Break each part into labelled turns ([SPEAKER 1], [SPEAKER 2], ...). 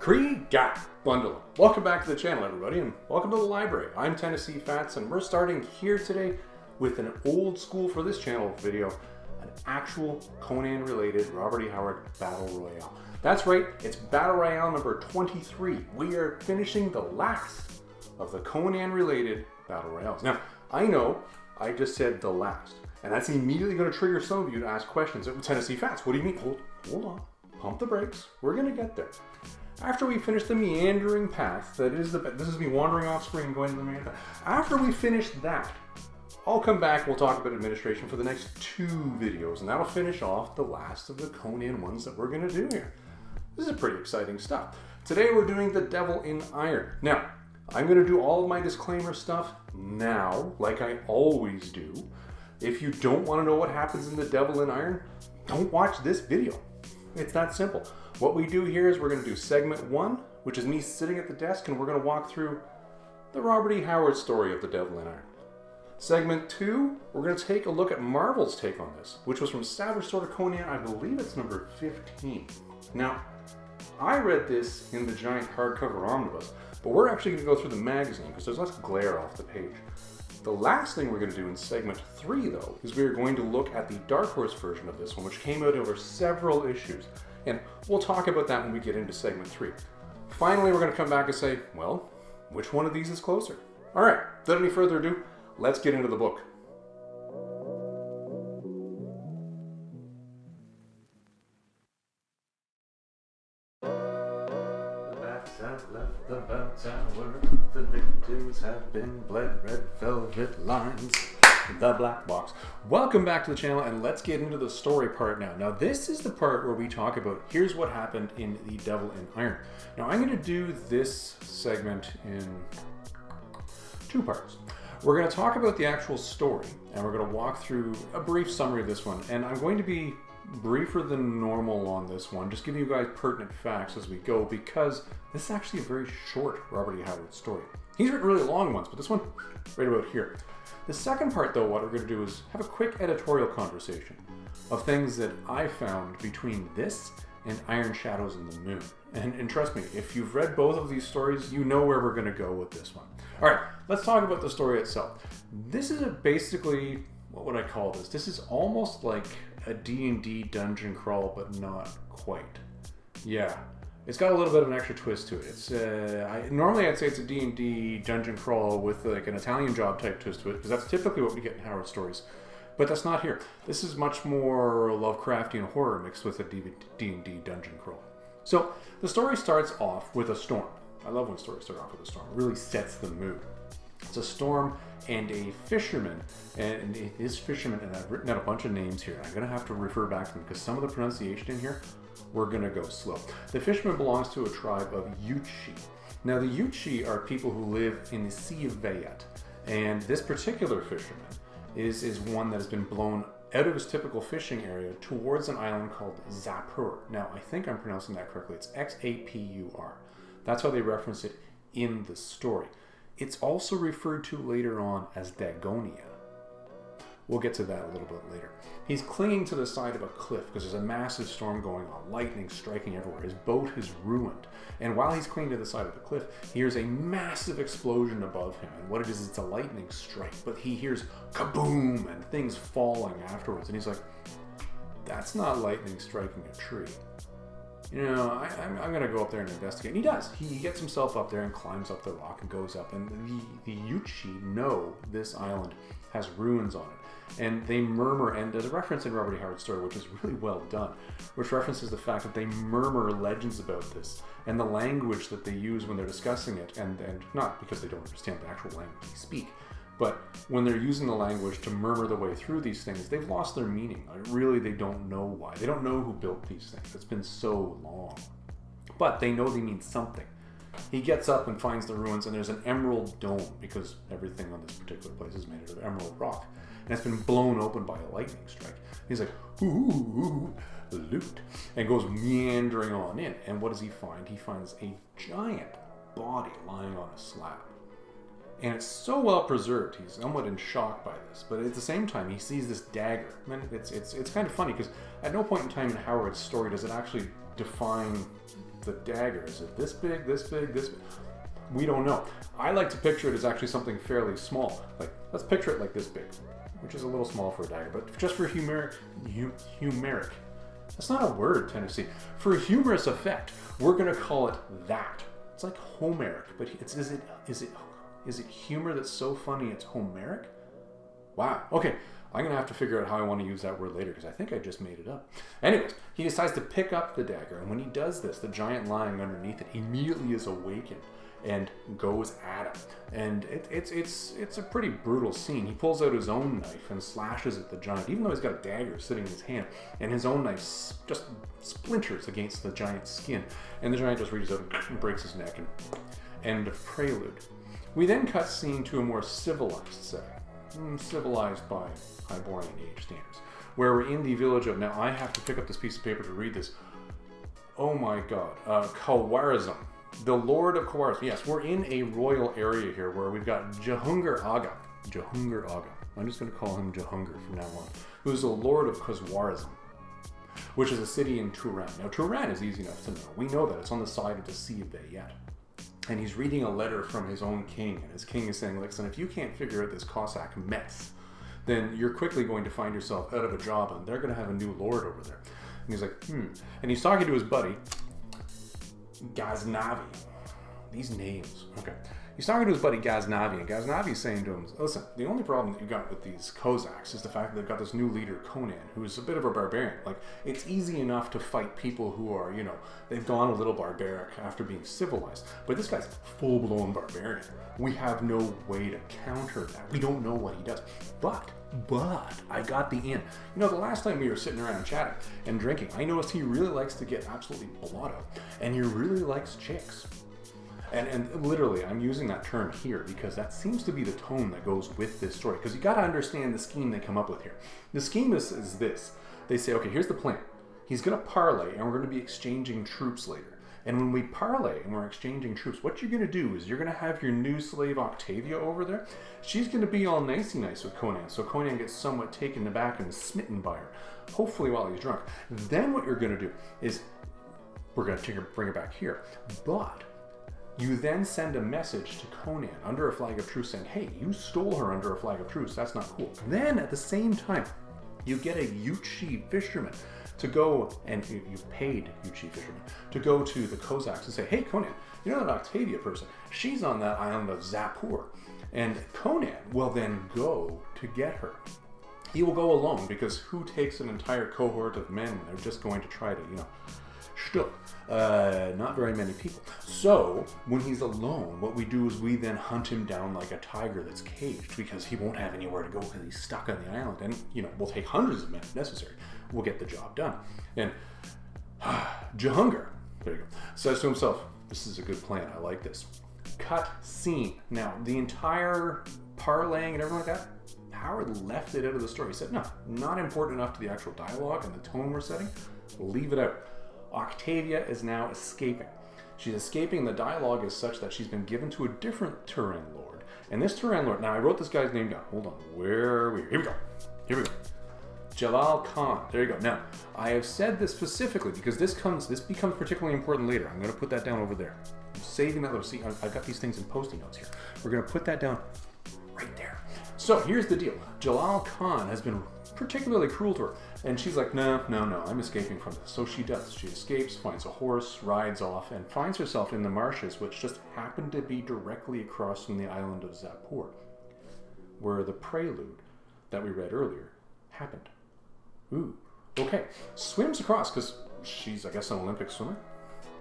[SPEAKER 1] Pre-Gap Bundle. Welcome back to the channel, everybody, and welcome to the library. I'm Tennessee Fats, and we're starting here today with an old school for this channel video, an actual Conan related Robert E. Howard Battle Royale. That's right, it's Battle Royale number 23. We are finishing the last of the Conan related Battle Royales. Now, I know I just said the last, and that's immediately going to trigger some of you to ask questions. Tennessee Fats, what do you mean? Hold on, pump the brakes. We're going to get there. After we finish the meandering path, this is me wandering off screen going to the main path. After we finish that, I'll come back and we'll talk about administration for the next 2 videos, and that'll finish off the last of the Conan ones that we're going to do here. This is pretty exciting stuff. Today we're doing the Devil in Iron. Now, I'm going to do all of my disclaimer stuff now, like I always do. If you don't want to know what happens in the Devil in Iron, don't watch this video. It's that simple. What we do here is we're going to do segment 1, which is me sitting at the desk, and we're going to walk through the Robert E. Howard story of the Devil in Iron. Segment 2, we're going to take a look at Marvel's take on this, which was from Savage Sword of Conan. I believe it's number 15. Now, I read this in the giant hardcover omnibus, but we're actually going to go through the magazine because there's less glare off the page. The last thing we're going to do in segment 3, though, is we're going to look at the Dark Horse version of this one, which came out over several issues. And we'll talk about that when we get into segment 3. Finally, we're going to come back and say, well, which one of these is closer? All right, without any further ado, let's get into the book. The bats have left the bell tower. The victims have been bled. Red velvet lines. The black box. Welcome back to the channel, and let's get into the story part now. Now, this is the part where we talk about here's what happened in the Devil in Iron. Now, I'm going to do this segment in 2 parts. We're going to talk about the actual story, and we're going to walk through a brief summary of this one. And I'm going to be briefer than normal on this one, just giving you guys pertinent facts as we go, because this is actually a very short Robert E. Howard story. He's written really long ones, but this one, right about here. The second part, though, what we're going to do is have a quick editorial conversation of things that I found between this and Iron Shadows and the Moon. And trust me, if you've read both of these stories, you know where we're going to go with this one. All right, let's talk about the story itself. This is basically, what would I call this? This is almost like a D&D dungeon crawl, but not quite. Yeah. It's got a little bit of an extra twist to it. It's normally I'd say it's a D&D dungeon crawl with like an Italian job type twist to it, because that's typically what we get in Howard stories. But that's not here. This is much more Lovecraftian horror mixed with a D&D dungeon crawl. So the story starts off with a storm. I love when stories start off with a storm. It really sets the mood. It's a storm and a fisherman, and it is fisherman, and I've written out a bunch of names here. I'm going to have to refer back to them because some of the pronunciation in here, we're going to go slow. The fisherman belongs to a tribe of Yuchi. Now, the Yuchi are people who live in the Sea of Vayat, and this particular fisherman is one that has been blown out of his typical fishing area towards an island called Zapur. Now, I think I'm pronouncing that correctly. It's X-A-P-U-R. That's how they reference it in the story. It's also referred to later on as Dagonia. We'll get to that a little bit later. He's clinging to the side of a cliff because there's a massive storm going on, lightning striking everywhere. His boat is ruined. And while he's clinging to the side of the cliff, he hears a massive explosion above him. And what it is, it's a lightning strike. But he hears kaboom and things falling afterwards. And he's like, that's not lightning striking a tree. You know, I'm going to go up there and investigate. And he does. He gets himself up there and climbs up the rock and goes up. And the Yuchi know this island has ruins on it. And they murmur, and there's a reference in Robert E. Howard's story, which is really well done, which references the fact that they murmur legends about this, and the language that they use when they're discussing it, and not because they don't understand the actual language they speak, but when they're using the language to murmur the way through these things, they've lost their meaning. Like, really, they don't know why. They don't know who built these things. It's been so long. But they know they mean something. He gets up and finds the ruins, and there's an emerald dome, because everything on this particular place is made out of emerald rock. And it's been blown open by a lightning strike. He's like, ooh, loot, and goes meandering on in. And what does he find? He finds a giant body lying on a slab. And it's so well preserved, he's somewhat in shock by this. But at the same time, he sees this dagger. And it's kind of funny, because at no point in time in Howard's story does it actually define the dagger, is it this big, this big, this big? We don't know. I like to picture it as actually something fairly small. Like, let's picture it like this big, which is a little small for a dagger, but just for humeric. That's not a word, Tennessee. For a humorous effect, we're gonna call it that. It's like Homeric, but is it humor that's so funny it's Homeric? Wow. Okay, I'm gonna have to figure out how I want to use that word later because I think I just made it up. Anyways, he decides to pick up the dagger, and when he does this, the giant lying underneath it immediately is awakened and goes at him. And it's a pretty brutal scene. He pulls out his own knife and slashes at the giant, even though he's got a dagger sitting in his hand, and his own knife just splinters against the giant's skin, and the giant just reaches out and breaks his neck, and end of prelude. We then cut scene to a more civilized setting, civilized by Hyborian age standards, where we're in the village of, now I have to pick up this piece of paper to read this, oh my god, Khawarizm. The Lord of Khawarizm. Yes, we're in a royal area here where we've got Jahangir Aga. I'm just going to call him Jahangir from now on. Who's the Lord of Khawarizm, which is a city in Turan. Now, Turan is easy enough to know. We know that. It's on the side of the Sea of Bayet. And he's reading a letter from his own king. And his king is saying, listen, if you can't figure out this Cossack mess, then you're quickly going to find yourself out of a job, and they're going to have a new lord over there. And he's like, And he's talking to his buddy, Ghaznavi. These names. Okay. He's talking to his buddy Ghaznavi, and Ghaznavi's saying to him, listen, the only problem that you got with these Cossacks is the fact that they've got this new leader, Conan, who's a bit of a barbarian. Like, it's easy enough to fight people who are, they've gone a little barbaric after being civilized. But this guy's full-blown barbarian. We have no way to counter that. We don't know what he does. But I got the in. The last time we were sitting around chatting and drinking, I noticed he really likes to get absolutely blotto, and he really likes chicks. And literally, I'm using that term here because that seems to be the tone that goes with this story. Because you got to understand the scheme they come up with here. The scheme is this. They say, okay, here's the plan. He's going to parlay, and we're going to be exchanging troops later. And when we parlay and we're exchanging troops, what you're going to do is you're going to have your new slave Octavia over there. She's going to be all nicey nice with Conan, so Conan gets somewhat taken aback and smitten by her, hopefully while he's drunk. Then what you're going to do is we're going to bring her back here. But you then send a message to Conan under a flag of truce saying, hey, you stole her under a flag of truce. That's not cool. Then at the same time, you get a Yuchi fisherman to go, and you paid Yuchi fisherman to go to the Cossacks and say, hey, Conan, you know that Octavia person? She's on that island of Zapur. And Conan will then go to get her. He will go alone because who takes an entire cohort of men? They're just going to try to, shtup. Not very many people. So when he's alone, what we do is we then hunt him down like a tiger that's caged because he won't have anywhere to go because he's stuck on the island. And, we'll take hundreds of men if necessary. We'll get the job done. And Jahangir, there you go, says to himself, this is a good plan. I like this. Cut scene. Now, the entire parlaying and everything like that, Howard left it out of the story. He said, no, not important enough to the actual dialogue and the tone we're setting. Leave it out. Octavia is now escaping. She's escaping. The dialogue is such that she's been given to a different Turan lord. And this Turan lord, now I wrote this guy's name down. Hold on. Where are we? Here we go. Jalal Khan. There you go. Now, I have said this specifically because this becomes particularly important later. I'm going to put that down over there. I'm saving that little. See, I've got these things in Post-it notes here. We're going to put that down right there. So here's the deal. Jalal Khan has been particularly cruel to her. And she's like, no, I'm escaping from this. So she does. She escapes, finds a horse, rides off, and finds herself in the marshes, which just happen to be directly across from the island of Zapur, where the prelude that we read earlier happened. Ooh, okay. Swims across, because she's, I guess, an Olympic swimmer.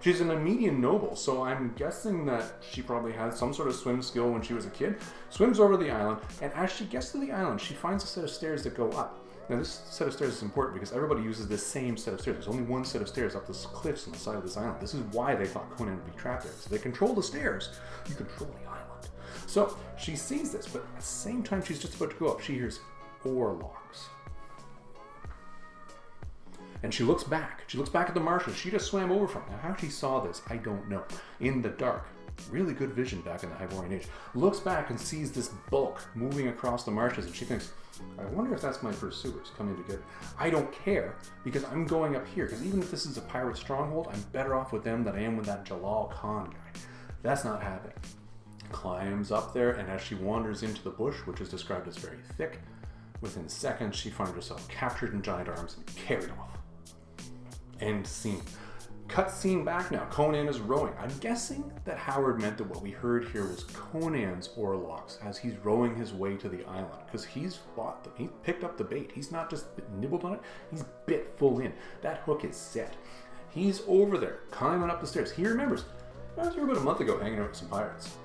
[SPEAKER 1] She's an Armenian noble, so I'm guessing that she probably had some sort of swim skill when she was a kid. Swims over the island, and as she gets to the island, she finds a set of stairs that go up. Now, this set of stairs is important because everybody uses this same set of stairs. There's only one set of stairs up the cliffs on the side of this island. This is why they thought Conan would be trapped there. So they control the stairs, you control the island. So she sees this, but at the same time she's just about to go up, she hears oarlocks. And she looks back. She looks back at the marshes she just swam over from. Now, how she saw this, I don't know. In the dark, really good vision back in the Hyborian Age, looks back and sees this bulk moving across the marshes, and she thinks, I wonder if that's my pursuers coming together. I don't care, because I'm going up here, because even if this is a pirate stronghold, I'm better off with them than I am with that Jalal Khan guy. That's not happening. Climbs up there, and as she wanders into the bush, which is described as very thick, within seconds she finds herself captured in giant arms and carried off. End scene. Cut scene back now. Conan is rowing. I'm guessing that Howard meant that what we heard here was Conan's oarlocks as he's rowing his way to the island, because he's fought them. He picked up the bait. He's not just nibbled on it, he's bit full in. That hook is set. He's over there, climbing up the stairs. He remembers, I was here about a month ago hanging out with some pirates.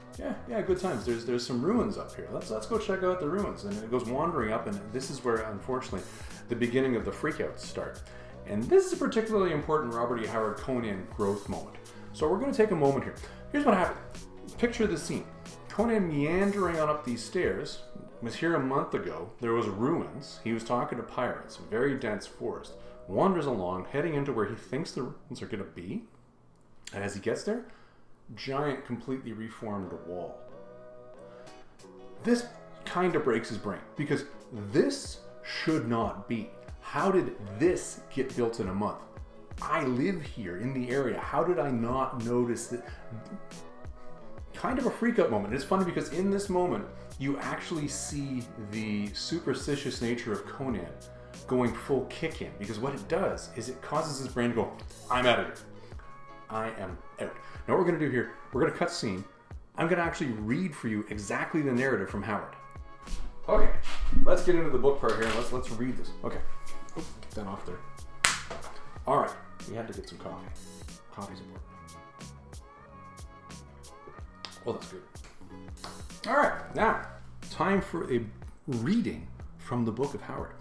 [SPEAKER 1] Yeah, good times. There's some ruins up here. Let's go check out the ruins. And it goes wandering up, and this is where, unfortunately, the beginning of the freakouts start. And this is a particularly important Robert E. Howard Conan growth moment. So we're going to take a moment here. Here's what happened. Picture the scene. Conan meandering on up these stairs was here a month ago. There was ruins. He was talking to pirates. Very dense forest. Wanders along, heading into where he thinks the ruins are going to be. And as he gets there, giant, completely reformed wall. This kind of breaks his brain, because this should not be. How did this get built in a month? I live here in the area. How did I not notice that? Kind of a freak out moment. It's funny because in this moment, you actually see the superstitious nature of Conan going full kick in, because what it does is it causes his brain to go, I'm out of here. I am out. Now what we're going to do here, we're going to cut scene. I'm going to actually read for you exactly the narrative from Howard. Okay, let's get into the book part here and let's read this. Okay, get that off there. All right, we had to get some coffee. Coffee's important. Well, that's good. All right, now time for a reading from the book of Howard.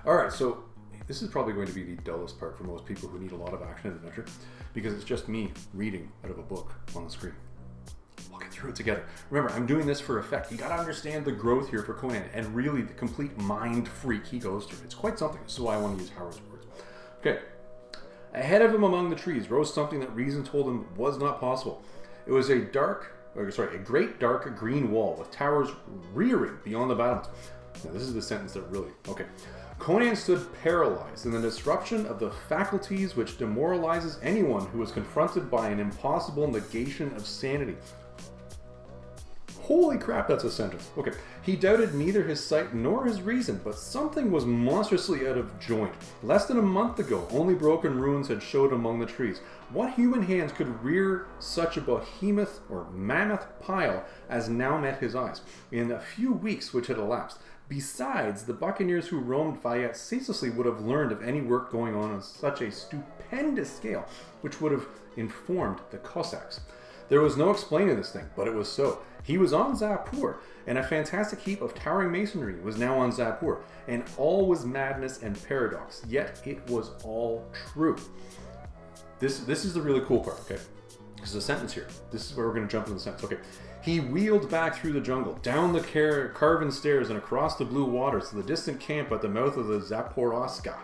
[SPEAKER 1] All right, so this is probably going to be the dullest part for most people who need a lot of action and adventure, because it's just me reading out of a book on the screen. We'll get through it together. Remember, I'm doing this for effect. You gotta understand the growth here for Conan and really the complete mind freak he goes through. It's quite something. This is why I want to use Howard's words. Okay. Ahead of him among the trees rose something that reason told him was not possible. It was a great dark green wall with towers rearing beyond the battlements. Now this is the sentence that really, okay. Conan stood paralyzed in the disruption of the faculties which demoralizes anyone who is confronted by an impossible negation of sanity. Holy crap, that's a sentence. Okay. He doubted neither his sight nor his reason, but something was monstrously out of joint. Less than a month ago, only broken ruins had showed among the trees. What human hands could rear such a behemoth or mammoth pile as now met his eyes in a few weeks which had elapsed? Besides, the buccaneers who roamed Vayet ceaselessly would have learned of any work going on such a stupendous scale, which would have informed the Cossacks. There was no explaining this thing, but it was so. He was on Zapur, and a fantastic heap of towering masonry was now on Zapur, and all was madness and paradox, yet it was all true. This is the really cool part, okay? Because the sentence here, this is where we're going to jump into the sentence, okay. He wheeled back through the jungle, down the carven stairs and across the blue waters to the distant camp at the mouth of the Zaporoska.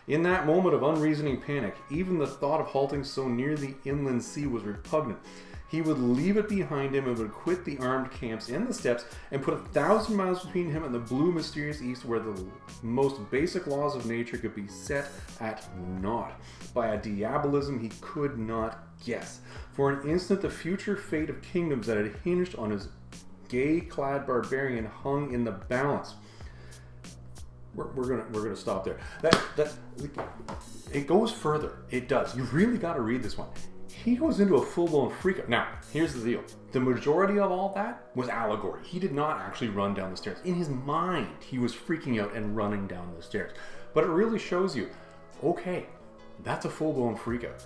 [SPEAKER 1] In that moment of unreasoning panic, even the thought of halting so near the inland sea was repugnant. He would leave it behind him and would quit the armed camps and the steppes and put 1,000 miles between him and the blue mysterious east, where the most basic laws of nature could be set at naught by a diabolism he could not guess. For an instant, the future fate of kingdoms that had hinged on his gay-clad barbarian hung in the balance. We're gonna stop there. That it goes further. It does. You really got to read this one. He goes into a full-blown freak out. Now, here's the deal. The majority of all that was allegory. He did not actually run down the stairs. In his mind, he was freaking out and running down the stairs. But it really shows you, okay, that's a full-blown freak out.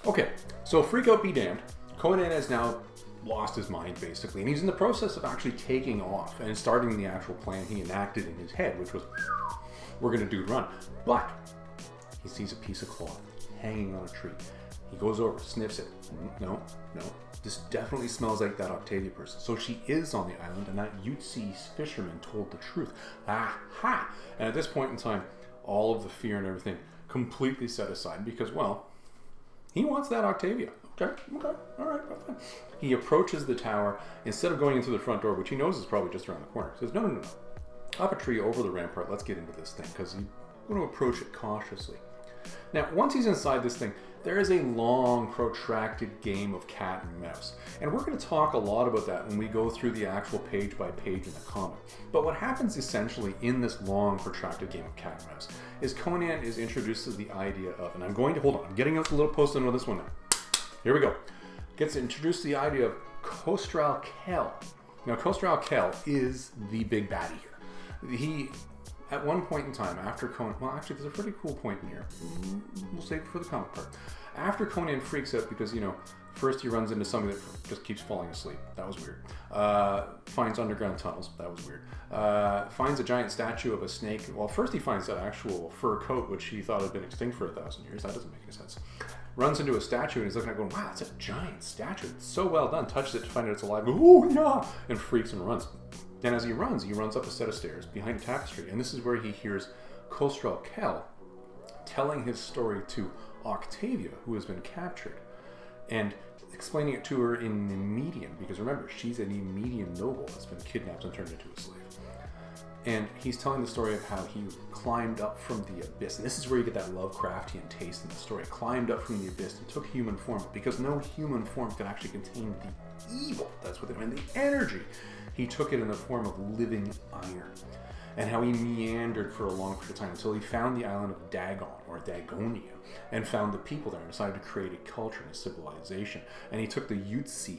[SPEAKER 1] Okay, so freak out be damned. Conan has now lost his mind, basically, and he's in the process of actually taking off and starting the actual plan he enacted in his head, which was, we're going to do run. But he sees a piece of cloth hanging on a tree. He goes over, sniffs it. No. This definitely smells like that Octavia person. So she is on the island, and that Ute fisherman told the truth. Aha! And at this point in time, all of the fear and everything completely set aside because, well, he wants that Octavia. Okay, all right. He approaches the tower. Instead of going in through the front door, which he knows is probably just around the corner, he says, no. Up a tree, over the rampart, let's get into this thing, because you want to approach it cautiously. Now, once he's inside this thing, there is a long, protracted game of cat and mouse. And we're going to talk a lot about that when we go through the actual page by page in the comic. But what happens essentially in this long, protracted game of cat and mouse is Conan is introduced to the idea of, and I'm getting out the little post-it on this one now. Here we go. Gets introduced to the idea of Khosrau-Khel. Now, Khosrau-Khel is the big baddie here. He, at one point in time, after Conan... Well, actually, there's a pretty cool point in here. We'll save it for the comic part. After Conan freaks out because, first he runs into somebody that just keeps falling asleep. That was weird. Finds underground tunnels. That was weird. Finds a giant statue of a snake. Well, first he finds that actual fur coat, which he thought had been extinct for 1,000 years. That doesn't make any sense. Runs into a statue and he's looking at it going, wow, it's a giant statue. It's so well done. Touches it to find out it's alive. Oh, yeah! And freaks and runs. And as he runs up a set of stairs behind a tapestry. And this is where he hears Khosrau-Khel telling his story to Octavia, who has been captured, and explaining it to her in Nemedian, because remember, she's a Nemedian noble that's been kidnapped and turned into a slave. And he's telling the story of how he climbed up from the abyss. And this is where you get that Lovecraftian taste in the story. Climbed up from the abyss and took human form, because no human form could actually contain the evil that's within him, and the energy. He took it in the form of living iron. And how he meandered for a long period of time until he found the island of Dagon, or Dagonia, and found the people there and decided to create a culture and a civilization. And he took the Yuchi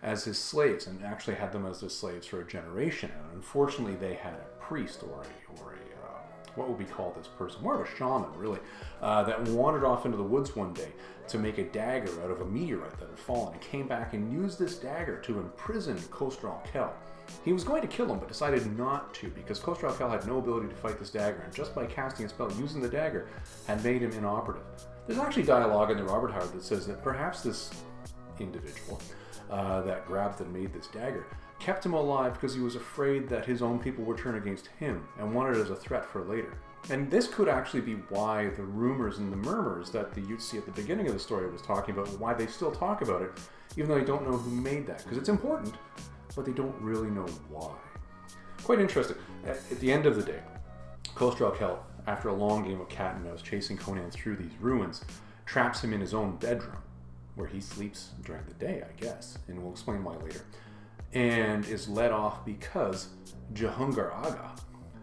[SPEAKER 1] as his slaves, and actually had them as his slaves for a generation. And unfortunately, they had a priest or a what would we call this person? More of a shaman, really, that wandered off into the woods one day to make a dagger out of a meteorite that had fallen, and came back and used this dagger to imprison Khosrau-Khel. He was going to kill him, but decided not to, because Khosrau-Khel had no ability to fight this dagger, and just by casting a spell using the dagger had made him inoperative. There's actually dialogue in the Robert Howard that says that perhaps this individual that grabbed and made this dagger kept him alive because he was afraid that his own people would turn against him and wanted it as a threat for later. And this could actually be why the rumors and the murmurs that the Yuchi at the beginning of the story was talking about, why they still talk about it, even though they don't know who made that, because it's important, but they don't really know why. Quite interesting. At the end of the day, Khosrau-Khel, after a long game of cat and mouse chasing Conan through these ruins, traps him in his own bedroom, where he sleeps during the day, I guess, and we'll explain why later, and is led off because Jahungar Aga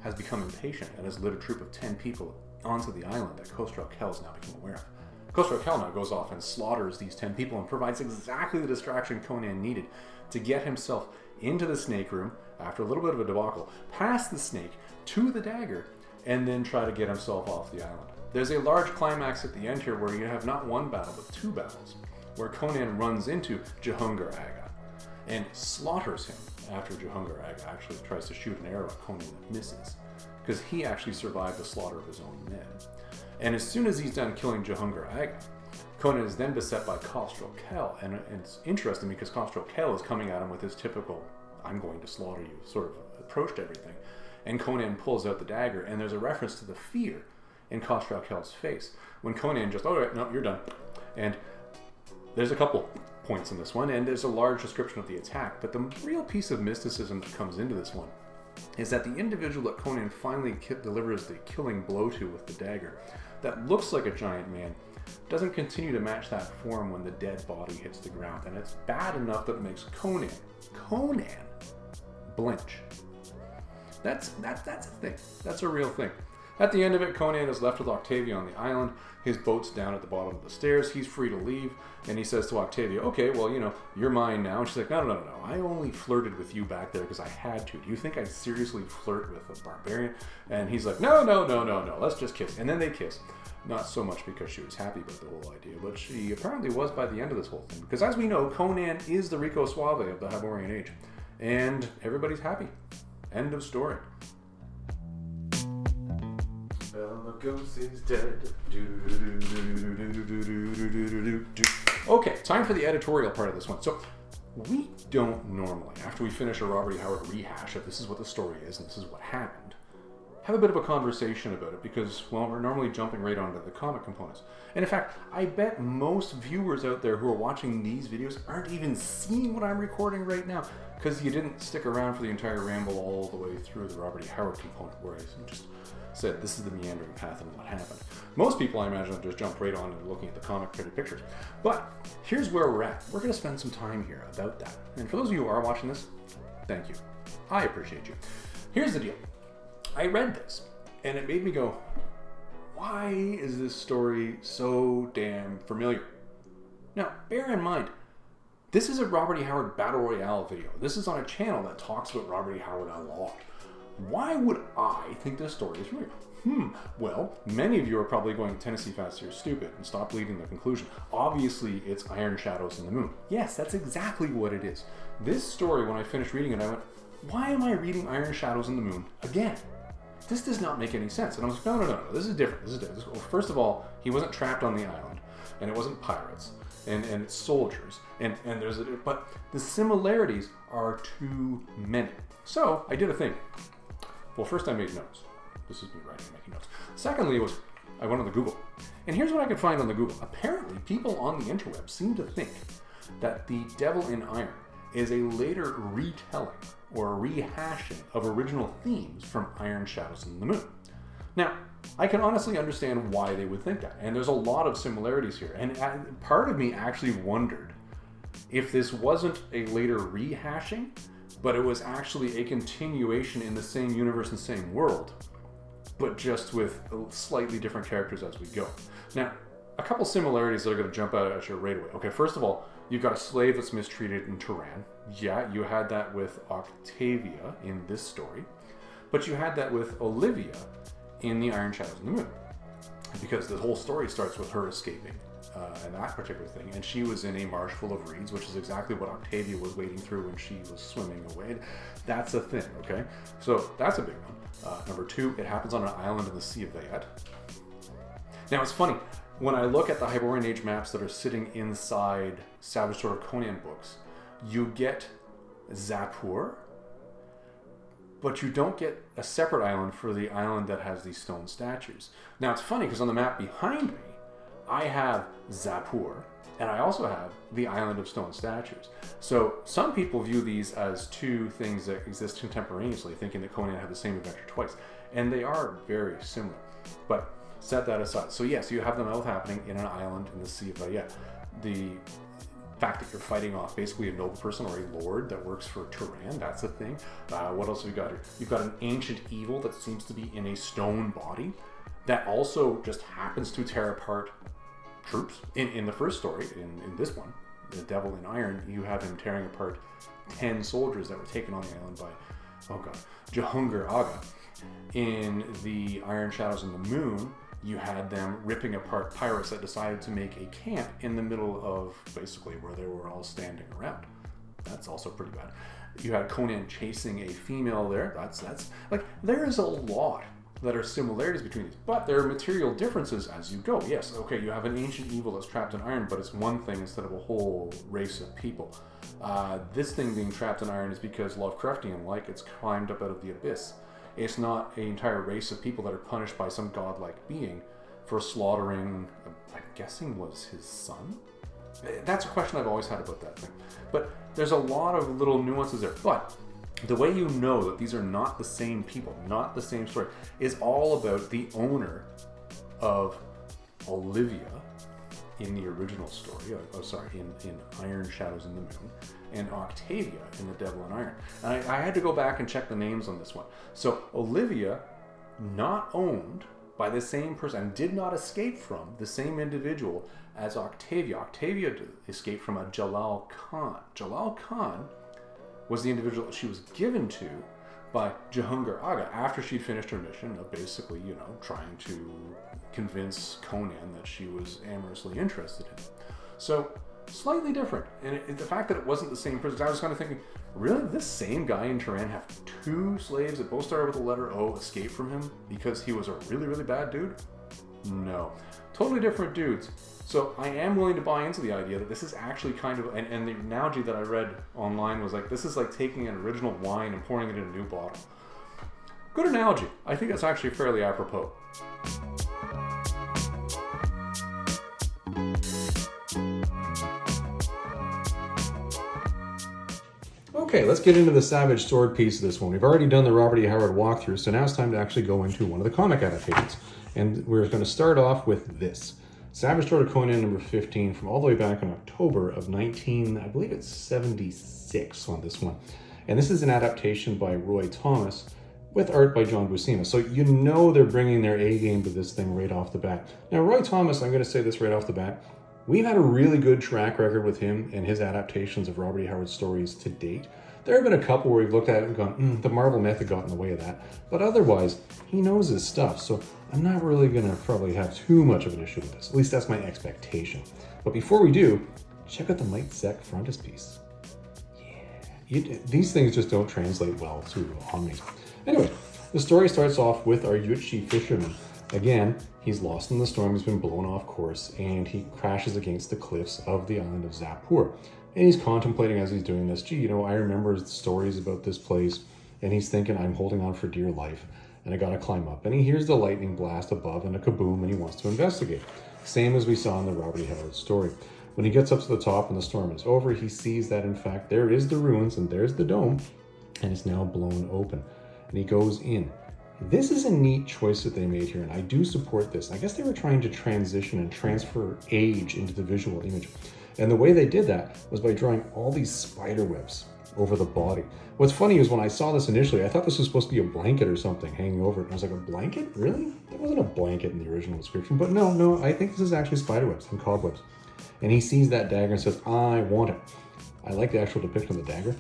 [SPEAKER 1] has become impatient and has led a troop of 10 people onto the island that Khosrau-Khel has now become aware of. Khosrau-Khel now goes off and slaughters these 10 people and provides exactly the distraction Conan needed to get himself into the snake room after a little bit of a debacle, past the snake, to the dagger, and then try to get himself off the island. There's a large climax at the end here where you have not one battle, but two battles, where Conan runs into Jahungar Aga and slaughters him after Jahungar Aga actually tries to shoot an arrow at Conan that misses, because he actually survived the slaughter of his own men. And as soon as he's done killing Jahungar Aga, Conan is then beset by Khosrau-Khel, and it's interesting because Khosrau-Khel is coming at him with his typical, I'm going to slaughter you, sort of approach to everything. And Conan pulls out the dagger, and there's a reference to the fear in Khosrau-Khel's face, when Conan just, all right, no, you're done. And there's a couple points in this one, and there's a large description of the attack, but the real piece of mysticism that comes into this one is that the individual that Conan finally delivers the killing blow to with the dagger, that looks like a giant man, doesn't continue to match that form when the dead body hits the ground, and it's bad enough that it makes Conan blench. That's a thing. That's a real thing. At the end of it, Conan is left with Octavia on the island. His boat's down at the bottom of the stairs. He's free to leave. And he says to Octavia, okay, well, you're mine now. And she's like, no. I only flirted with you back there because I had to. Do you think I'd seriously flirt with a barbarian? And he's like, no. Let's just kiss. And then they kiss. Not so much because she was happy about the whole idea, but she apparently was by the end of this whole thing. Because as we know, Conan is the Rico Suave of the Hyborian Age. And everybody's happy. End of story. Bela Lugosi is dead. Okay, time for the editorial part of this one. So, we don't normally, after we finish a Robert E. Howard rehash of this is what the story is and this is what happened, have a bit of a conversation about it because, well, we're normally jumping right onto the comic components. And in fact, I bet most viewers out there who are watching these videos aren't even seeing what I'm recording right now because you didn't stick around for the entire ramble all the way through the Robert E. Howard component where I just said this is the meandering path and what happened. Most people, I imagine, just jump right on and looking at the comic pretty pictures. But here's where we're at. We're going to spend some time here about that. And for those of you who are watching this, thank you. I appreciate you. Here's the deal. I read this, and it made me go, why is this story so damn familiar? Now, bear in mind, this is a Robert E. Howard Battle Royale video. This is on a channel that talks about Robert E. Howard a lot. Why would I think this story is familiar? Well, many of you are probably going, Tennessee Fats, you're stupid, and stop leaving the conclusion. Obviously, it's Iron Shadows in the Moon. Yes, that's exactly what it is. This story, when I finished reading it, I went, why am I reading Iron Shadows in the Moon again? This does not make any sense. And I was like, no, this is different. Well, first of all, he wasn't trapped on the island, and it wasn't pirates, and it's soldiers, and but the similarities are too many. So I did a thing. Well, first I made notes. This is me writing, making notes. Secondly, I went on the Google, and here's what I could find on the Google. Apparently, people on the interweb seem to think that the Devil in Iron is a later retelling or rehashing of original themes from Iron Shadows in the Moon. Now, I can honestly understand why they would think that, and there's a lot of similarities here. And part of me actually wondered if this wasn't a later rehashing, but it was actually a continuation in the same universe and same world, but just with slightly different characters as we go. Now, a couple similarities that are going to jump out at you right away. Okay, first of all, you've got a slave that's mistreated in Tehran. Yeah, you had that with Octavia in this story, but you had that with Olivia in the Iron Shadows in the Moon, because the whole story starts with her escaping and that particular thing, and she was in a marsh full of reeds, which is exactly what Octavia was wading through when she was swimming away. That's a thing, okay? So that's a big one. Number two, it happens on an island in the Sea of Vayet. Now it's funny, when I look at the Hyborian Age maps that are sitting inside Savage Sword of Conan books, you get Zapur, but you don't get a separate island for the island that has these stone statues. Now it's funny because on the map behind me, I have Zapur, and I also have the island of stone statues. So some people view these as two things that exist contemporaneously, thinking that Conan had the same adventure twice. And they are very similar. But set that aside. So yes, you have them both happening in an island in the Sea of Vayet. The fact that you're fighting off basically a noble person or a lord that works for Tehran, that's a thing. What else have we got here? You've got an ancient evil that seems to be in a stone body that also just happens to tear apart troops. In the first story, in this one, the Devil in Iron, you have him tearing apart 10 soldiers that were taken on the island by, Jehungir Aga. In the Iron Shadows in the Moon, you had them ripping apart pirates that decided to make a camp in the middle of basically where they were all standing around. That's also pretty bad. You had Conan chasing a female there. That's like, there is a lot that are similarities between these, but there are material differences as you go. Yes, okay, you have an ancient evil that's trapped in iron, but it's one thing instead of a whole race of people. This thing being trapped in iron is because Lovecraftian-like, it's climbed up out of the abyss. It's not an entire race of people that are punished by some godlike being for slaughtering, I'm guessing was his son? That's a question I've always had about that thing. But there's a lot of little nuances there. But the way you know that these are not the same people, not the same story, is all about the owner of Olivia in the original story, in Iron Shadows in the Moon, and Octavia in The Devil in Iron. And I had to go back and check the names on this one. So Olivia, not owned by the same person, and did not escape from the same individual as Octavia. Octavia escaped from a Jalal Khan. Jalal Khan was the individual that she was given to by Jehungir Aga after she'd finished her mission of basically, trying to convince Conan that she was amorously interested in him. So, slightly different. And the fact that it wasn't the same person, I was kind of thinking, really, this same guy in Tehran have two slaves that both started with the letter O escape from him because he was a really, really bad dude? No. Totally different dudes. So I am willing to buy into the idea that this is actually kind of, and the analogy that I read online was like, this is like taking an original wine and pouring it in a new bottle. Good analogy. I think that's actually fairly apropos. Okay, let's get into the Savage Sword piece of this one. We've already done the Robert E. Howard walkthrough, so now it's time to actually go into one of the comic adaptations. And we're going to start off with this. Savage Sword of Conan number 15 from all the way back in October of I believe it's 76 on this one. And this is an adaptation by Roy Thomas with art by John Buscema. So you know they're bringing their A game to this thing right off the bat. Now Roy Thomas, I'm going to say this right off the bat, we've had a really good track record with him and his adaptations of Robert E. Howard stories to date. There have been a couple where we've looked at it and gone, the Marvel method got in the way of that. But otherwise, he knows his stuff. So I'm not really going to probably have too much of an issue with this. At least that's my expectation. But before we do, check out the Mike Zeck frontispiece. Yeah. These things just don't translate well to Omnis. Anyway, the story starts off with our Yuchi fisherman. Again, he's lost in the storm, he's been blown off course, and he crashes against the cliffs of the island of Zapur. And he's contemplating as he's doing this, gee, I remember stories about this place, and he's thinking, I'm holding on for dear life, and I gotta climb up. And he hears the lightning blast above and a kaboom, and he wants to investigate. Same as we saw in the Robert E. Howard story. When he gets up to the top and the storm is over, he sees that, in fact, there is the ruins, and there's the dome, and it's now blown open. And he goes in. This is a neat choice that they made here, and I do support this. I guess they were trying to transition and transfer age into the visual image. And the way they did that was by drawing all these spider webs over the body. What's funny is when I saw this initially, I thought this was supposed to be a blanket or something hanging over it. And I was like, a blanket? Really? There wasn't a blanket in the original description. But no, I think this is actually spider webs and cobwebs. And he sees that dagger and says, I want it. I like the actual depiction of the dagger.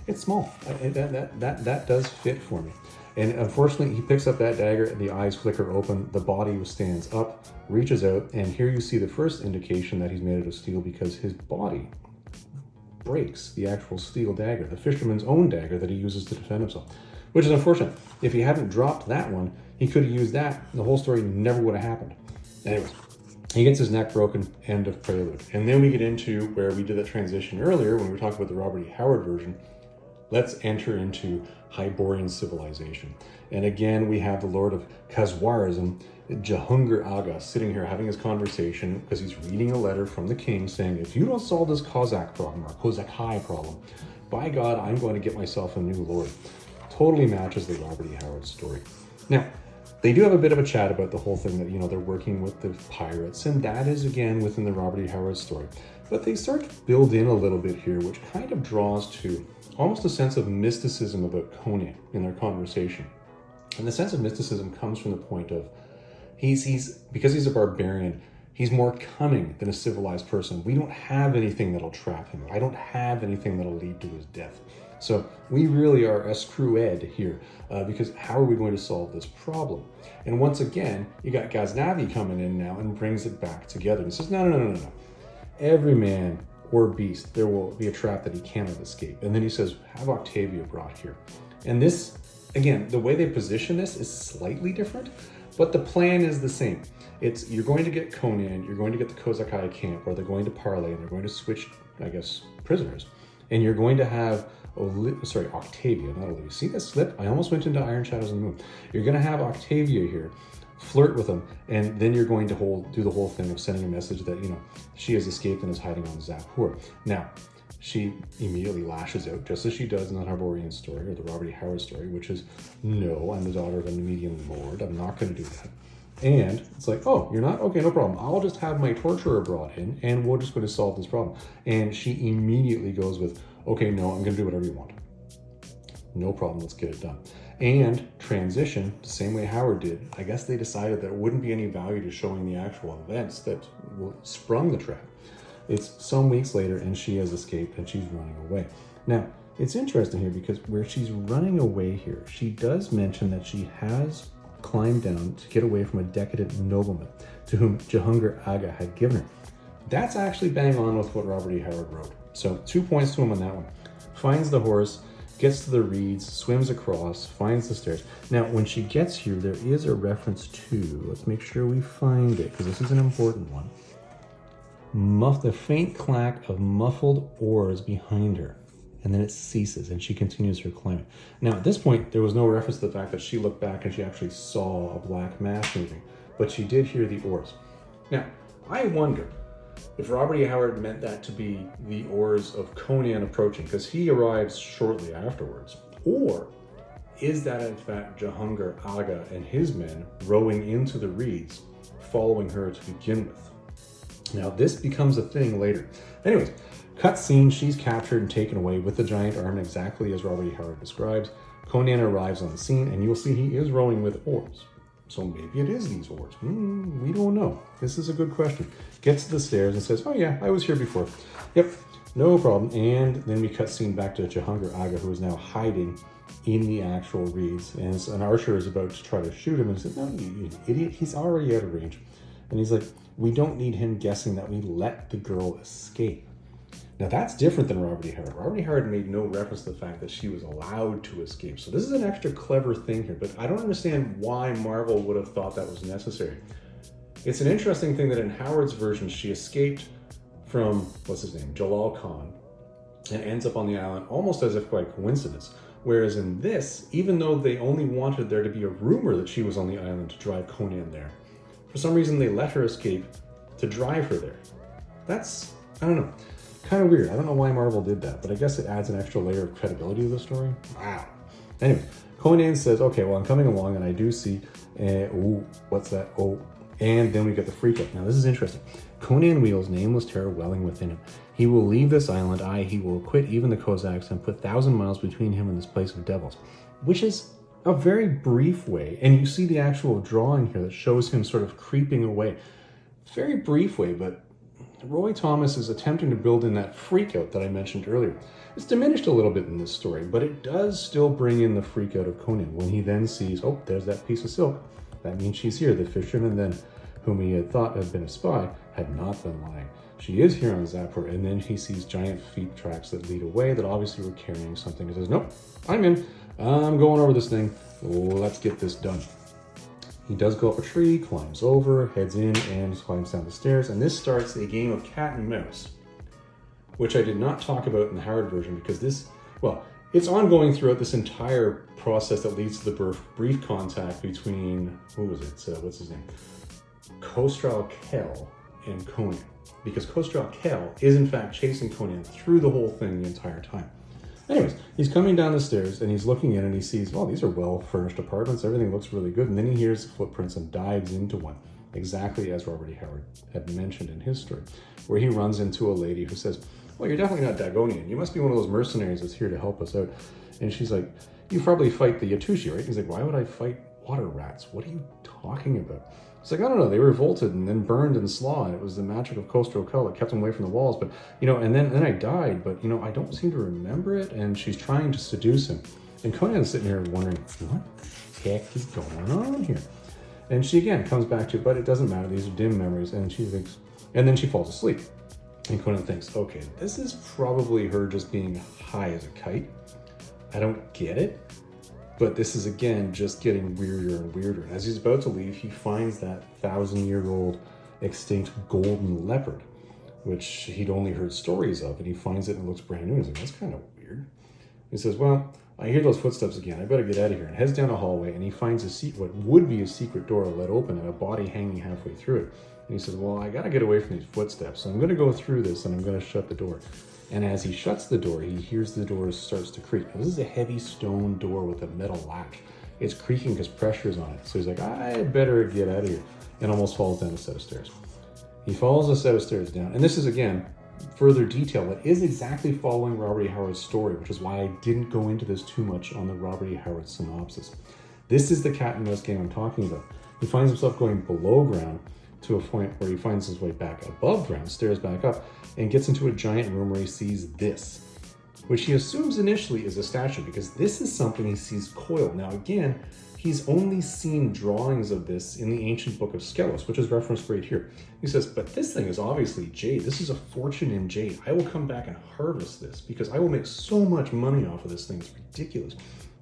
[SPEAKER 1] It's small. That does fit for me. And unfortunately, he picks up that dagger, the eyes flicker open, the body stands up, reaches out, and here you see the first indication that he's made out of steel because his body breaks the actual steel dagger, the fisherman's own dagger that he uses to defend himself, which is unfortunate. If he hadn't dropped that one, he could have used that, and the whole story never would have happened. Anyways, he gets his neck broken, end of prelude. And then we get into where we did that transition earlier when we were talking about the Robert E. Howard version. Let's enter into Hyborian civilization. And again, we have the Lord of Khazwarism, Jahungir Aga, sitting here having his conversation because he's reading a letter from the king saying, if you don't solve this Kozak problem, or Kozakai problem, by God, I'm going to get myself a new lord. Totally matches the Robert E. Howard story. Now, they do have a bit of a chat about the whole thing that, they're working with the pirates, and that is, again, within the Robert E. Howard story. But they start to build in a little bit here, which kind of draws to almost a sense of mysticism about Conan in their conversation. And the sense of mysticism comes from the point of, because he's a barbarian, he's more cunning than a civilized person. We don't have anything that'll trap him. I don't have anything that'll lead to his death. So we really are screwed here, because how are we going to solve this problem? And once again, you got Ghaznavi coming in now and brings it back together and says, no. Every man or beast, there will be a trap that he cannot escape. And then he says, have Octavia brought here. And this, again, the way they position this is slightly different, but the plan is the same. It's, you're going to get Conan, you're going to get the Kozakai camp, or they're going to parlay, and they're going to switch, I guess, prisoners. And you're going to have, Octavia, not Olivia. See that slip? I almost went into Iron Shadows on the Moon. You're going to have Octavia here, flirt with him, and then you're going to do the whole thing of sending a message that, she has escaped and is hiding on Zapur. Now, she immediately lashes out, just as she does in the Hyborian story, or the Robert E. Howard story, which is, no, I'm the daughter of a Numidian lord. I'm not going to do that. And it's like, oh, you're not? Okay, no problem. I'll just have my torturer brought in, and we're just going to solve this problem. And she immediately goes with, okay, no, I'm going to do whatever you want. No problem, let's get it done. And transition, the same way Howard did, I guess they decided that it wouldn't be any value to showing the actual events that sprung the trap. It's some weeks later, and she has escaped, and she's running away. Now, it's interesting here because where she's running away here, she does mention that she has climbed down to get away from a decadent nobleman to whom Jahungir Aga had given her. That's actually bang on with what Robert E. Howard wrote. So 2 points to him on that one. Finds the horse, gets to the reeds, swims across, finds the stairs. Now, when she gets here, there is a reference to, let's make sure we find it, because this is an important one. The faint clack of muffled oars behind her. and then it ceases, and she continues her climbing. Now, at this point, there was no reference to the fact that she looked back and she actually saw a black mass moving, but she did hear the oars. Now, I wonder if Robert E. Howard meant that to be the oars of Conan approaching, because he arrives shortly afterwards, or is that in fact Jahangir Aga and his men rowing into the reeds, following her to begin with? Now, this becomes a thing later. Anyways, cut scene, she's captured and taken away with the giant arm, exactly as Robert E. Howard describes. Conan arrives on the scene, and you'll see he is rowing with oars. So maybe it is these oars. We don't know. This is a good question. Gets to the stairs and says, oh yeah, I was here before. Yep, no problem. And then we cut scene back to Jahangir Aga, who is now hiding in the actual reeds. And an archer is about to try to shoot him and says, no, you idiot, he's already out of range. And he's like, we don't need him guessing that we let the girl escape. Now that's different than Robert E. Howard. Robert E. Howard made no reference to the fact that she was allowed to escape. So this is an extra clever thing here, but I don't understand why Marvel would have thought that was necessary. It's an interesting thing that in Howard's version, she escaped from, what's his name, Jalal Khan, and ends up on the island almost as if by coincidence. Whereas in this, even though they only wanted there to be a rumor that she was on the island to drive Conan there, for some reason they let her escape to drive her there. That's, I don't know, kind of weird. I don't know why Marvel did that, but I guess it adds an extra layer of credibility to the story. Wow. Anyway, Conan says, okay, well, I'm coming along and I do see, ooh, what's that? Oh, and then we get the freak out. Now, this is interesting. Conan wields nameless terror welling within him. He will leave this island, he will quit even the Cossacks and put 1,000 miles between him and this place of devils, which is a very brief way. And you see the actual drawing here that shows him sort of creeping away. Very brief way, but Roy Thomas is attempting to build in that freak out that I mentioned earlier. It's diminished a little bit in this story, but it does still bring in the freak out of Conan when he then sees, oh, there's that piece of silk. That means she's here. The fisherman then, whom he had thought had been a spy, had not been lying. She is here on Zapor, and then he sees giant feet tracks that lead away that obviously were carrying something. He says, nope, I'm in. I'm going over this thing. Let's get this done. He does go up a tree, climbs over, heads in, and climbs down the stairs. And this starts a game of cat and mouse, which I did not talk about in the Howard version because this, well, it's ongoing throughout this entire process that leads to the brief contact between, what's his name? Khosrau Khel and Conan. Because Khosrau Khel is in fact chasing Conan through the whole thing the entire time. Anyways, he's coming down the stairs and he's looking in and he sees, well, these are well-furnished apartments. Everything looks really good. And then he hears footprints and dives into one, exactly as Robert E. Howard had mentioned in his story, where he runs into a lady who says, well, you're definitely not Dagonian. You must be one of those mercenaries that's here to help us out. And she's like, you probably fight the Yatushi, right? He's like, why would I fight water rats? What are you talking about? It's like, I don't know, they revolted and then burned in slaw, and it was the magic of Khosrau Khel that kept them away from the walls. But, and then I died, but, I don't seem to remember it. And she's trying to seduce him. And Conan's sitting here wondering, what the heck is going on here? And she again comes back to, but it doesn't matter, these are dim memories. And she thinks, and then she falls asleep. And Conan thinks, okay, this is probably her just being high as a kite. I don't get it. But this is, again, just getting weirder and weirder. And as he's about to leave, he finds that 1,000-year-old extinct golden leopard, which he'd only heard stories of, and he finds it and it looks brand new. He's like, that's kind of weird. He says, well, I hear those footsteps again. I better get out of here. And heads down a hallway, and he finds what would be a secret door let open and a body hanging halfway through it. And he says, well, I got to get away from these footsteps, so I'm going to go through this, and I'm going to shut the door. And as he shuts the door, he hears the door starts to creak. Now, this is a heavy stone door with a metal latch. It's creaking because pressure's on it. So he's like, I better get out of here. And almost falls down a set of stairs. He follows a set of stairs down. And this is, again, further detail that is exactly following Robert E. Howard's story, which is why I didn't go into this too much on the Robert E. Howard synopsis. This is the cat and mouse game I'm talking about. He finds himself going below ground to a point where he finds his way back above ground, stairs back up, and gets into a giant room where he sees this, which he assumes initially is a statue, because this is something he sees coiled. Now again, he's only seen drawings of this in the ancient book of Skelos, which is referenced right here. He says, but this thing is obviously jade. This is a fortune in jade. I will come back and harvest this because I will make so much money off of this thing. It's ridiculous.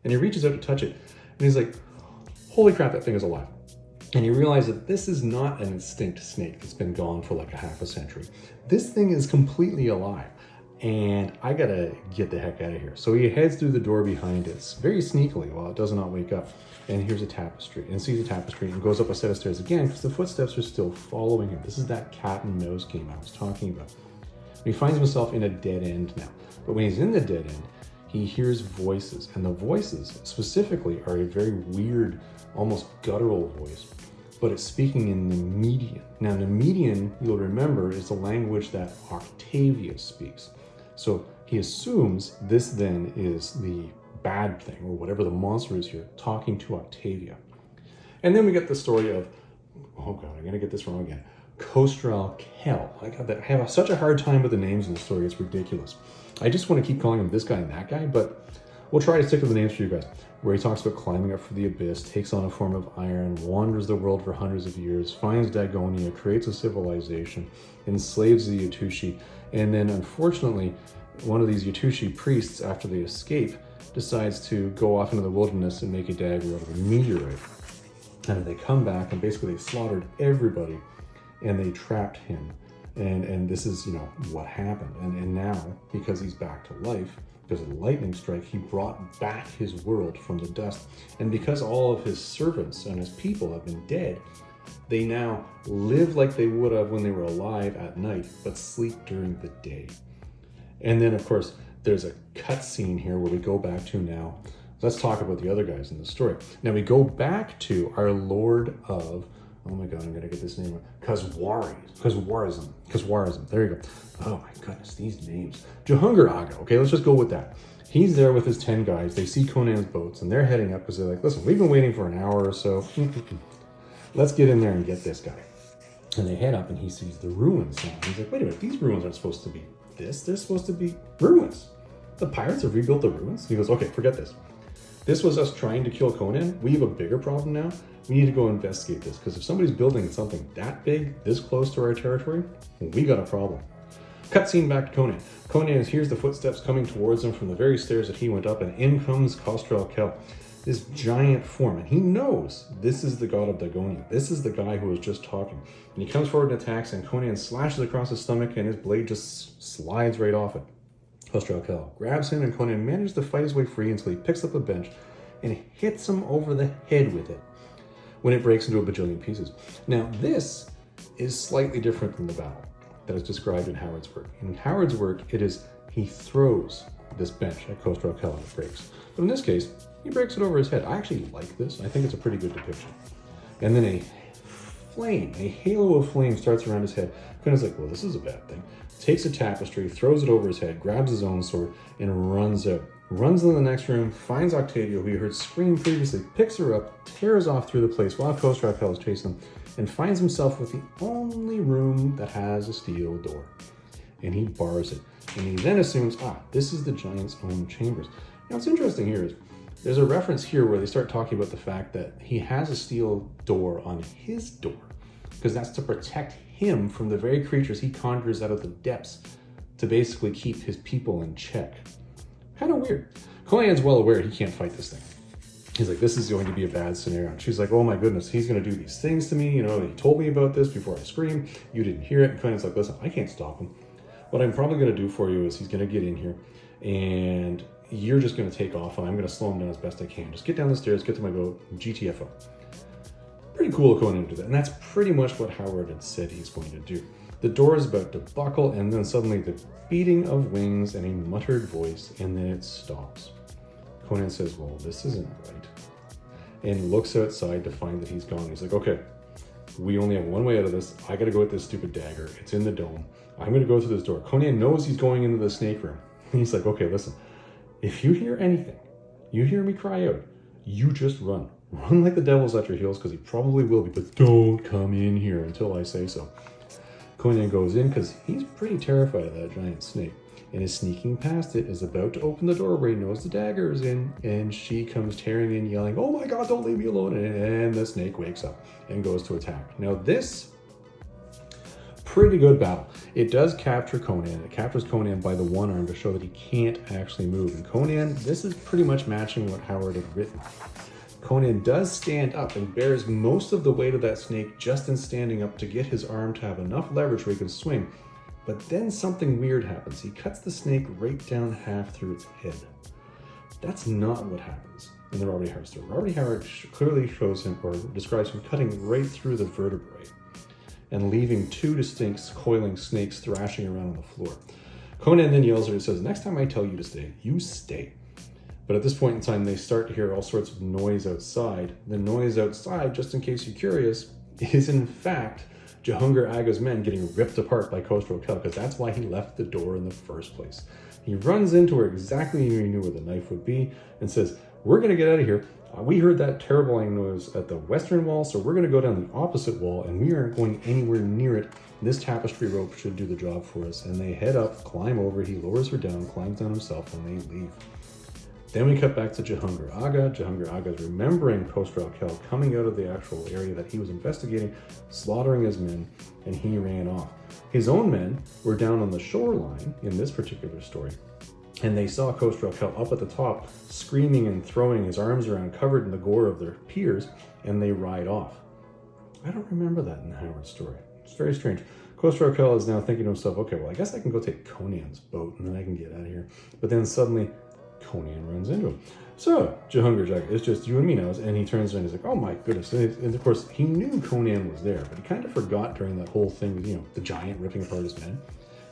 [SPEAKER 1] And he reaches out to touch it, and he's like, holy crap, that thing is alive. And you realize that this is not an extinct snake that's been gone for like a half a century. This thing is completely alive.
[SPEAKER 2] and I gotta get the heck out of here. So he heads through the door behind it, very sneakily while it does not wake up. And here's a tapestry, and sees a tapestry, and goes up a set of stairs again because the footsteps are still following him. This is that cat and mouse game I was talking about. And he finds himself in a dead end now. But when he's in the dead end, he hears voices, and the voices specifically are a very weird, almost guttural voice, but it's speaking in Nemedian. Now, Nemedian, you'll remember, is the language that Octavius speaks. So he assumes this then is the bad thing, or whatever the monster is here, talking to Octavia. And then we get the story of, oh god, I'm gonna get this wrong again, Conan. I have such a hard time with the names in the story, it's ridiculous. I just want to keep calling him this guy and that guy, but we'll try to stick to the names for you guys. Where he talks about climbing up from the abyss, takes on a form of iron, wanders the world for hundreds of years, finds Dagonia, creates a civilization, enslaves the Yatushi, and then unfortunately, one of these Yatushi priests, after they escape, decides to go off into the wilderness and make a dagger out of a meteorite. And they come back and basically they slaughtered everybody and they trapped him. And this is, what happened. And now, because he's back to life, because of the lightning strike, he brought back his world from the dust. And because all of his servants and his people have been dead, they now live like they would have when they were alive at night, but sleep during the day. And then, of course, there's a cut scene here where we go back to now. Let's talk about the other guys in the story. Now we go back to our Lord of, oh my god, I'm gonna get this name right. Kazwarism. There you go. Oh my goodness, these names. Jahungar Aga. Okay, let's just go with that. He's there with his 10 guys. They see Conan's boats and they're heading up because they're like, listen, we've been waiting for an hour or so. Let's get in there and get this guy. And they head up and he sees the ruins now. He's like, wait a minute, these ruins aren't supposed to be this. They're supposed to be ruins. The pirates have rebuilt the ruins. He goes, okay, forget this. This was us trying to kill Conan. We have a bigger problem now. We need to go investigate this, because if somebody's building something that big, this close to our territory, we got a problem. Cutscene back to Conan. Conan hears the footsteps coming towards him from the very stairs that he went up, and in comes Costrel-Kel, this giant form, and he knows this is the god of Dagonia. This is the guy who was just talking. And he comes forward and attacks, and Conan slashes across his stomach, and his blade just slides right off it. Costrel-Kel grabs him, and Conan manages to fight his way free until he picks up a bench and hits him over the head with it, when it breaks into a bajillion pieces. Now, this is slightly different from the battle that is described in Howard's work. In Howard's work, it is he throws this bench at Costrel-Kel and it breaks. But in this case, he breaks it over his head. I actually like this. I think it's a pretty good depiction. And then a halo of flame starts around his head. Conan's like, well, this is a bad thing. Takes a tapestry, throws it over his head, grabs his own sword, and runs out. Runs into the next room, finds Octavia, who he heard scream previously, picks her up, tears off through the place while Costrel-Kel is chasing him, and finds himself with the only room that has a steel door. And he bars it. And he then assumes, this is the giant's own chambers. Now, what's interesting here is there's a reference here where they start talking about the fact that he has a steel door on his door, because that's to protect him from the very creatures he conjures out of the depths to basically keep his people in check. Kind of weird. Conan's well aware he can't fight this thing. He's like, this is going to be a bad scenario. And she's like, oh my goodness, he's going to do these things to me. He told me about this before I screamed. You didn't hear it. And Conan's like, listen, I can't stop him. What I'm probably going to do for you is he's going to get in here and you're just going to take off and I'm going to slow him down as best I can. Just get down the stairs, get to my boat, GTFO. Pretty cool of Conan to do that. And that's pretty much what Howard had said he's going to do. The door is about to buckle, and then suddenly the beating of wings and a muttered voice, and then it stops. Conan says, well, this isn't right. And looks outside to find that he's gone. He's like, okay, we only have one way out of this. I gotta go with this stupid dagger. It's in the dome. I'm gonna go through this door. Conan knows he's going into the snake room. And he's like, okay, listen, if you hear anything, you hear me cry out, you just run. Run like the devil's at your heels, because he probably will be, but don't come in here until I say so. Conan goes in because he's pretty terrified of that giant snake, and is sneaking past it, is about to open the door where he knows the dagger is in, and she comes tearing in yelling, oh my god, don't leave me alone, and the snake wakes up and goes to attack. Now this, pretty good battle. It does capture Conan. It captures Conan by the one arm to show that he can't actually move, and Conan, this is pretty much matching what Howard had written. Conan does stand up and bears most of the weight of that snake just in standing up to get his arm to have enough leverage where he can swing. But then something weird happens. He cuts the snake right down half through its head. That's not what happens in the Robert E. Howard story. Robert E. Howard clearly shows him, or describes him, cutting right through the vertebrae and leaving two distinct coiling snakes thrashing around on the floor. Conan then yells at her and says, "Next time I tell you to stay, you stay." But at this point in time, they start to hear all sorts of noise outside. The noise outside, just in case you're curious, is in fact Jehungir Agha's men getting ripped apart by Khosrow Khel, because that's why he left the door in the first place. He runs into where exactly he knew where the knife would be and says, "We're going to get out of here. We heard that terrible noise at the western wall, so we're going to go down the opposite wall, and we aren't going anywhere near it. This tapestry rope should do the job for us." And they head up, climb over, he lowers her down, climbs down himself, and they leave. Then we cut back to Jehungir Agha. Jehungir Agha is remembering Khosrow Khel coming out of the actual area that he was investigating, slaughtering his men, and he ran off. His own men were down on the shoreline in this particular story, and they saw Khosrow Khel up at the top, screaming and throwing his arms around, covered in the gore of their peers, and they ride off. I don't remember that in the Howard story. It's very strange. Khosrow Khel is now thinking to himself, okay, well, I guess I can go take Conan's boat, and then I can get out of here. But then suddenly, Conan runs into him. "So, Jehungir Agha, it's just you and me now." And he turns around and he's like, "Oh my goodness." And of course, he knew Conan was there, but he kind of forgot during that whole thing with, the giant ripping apart his men.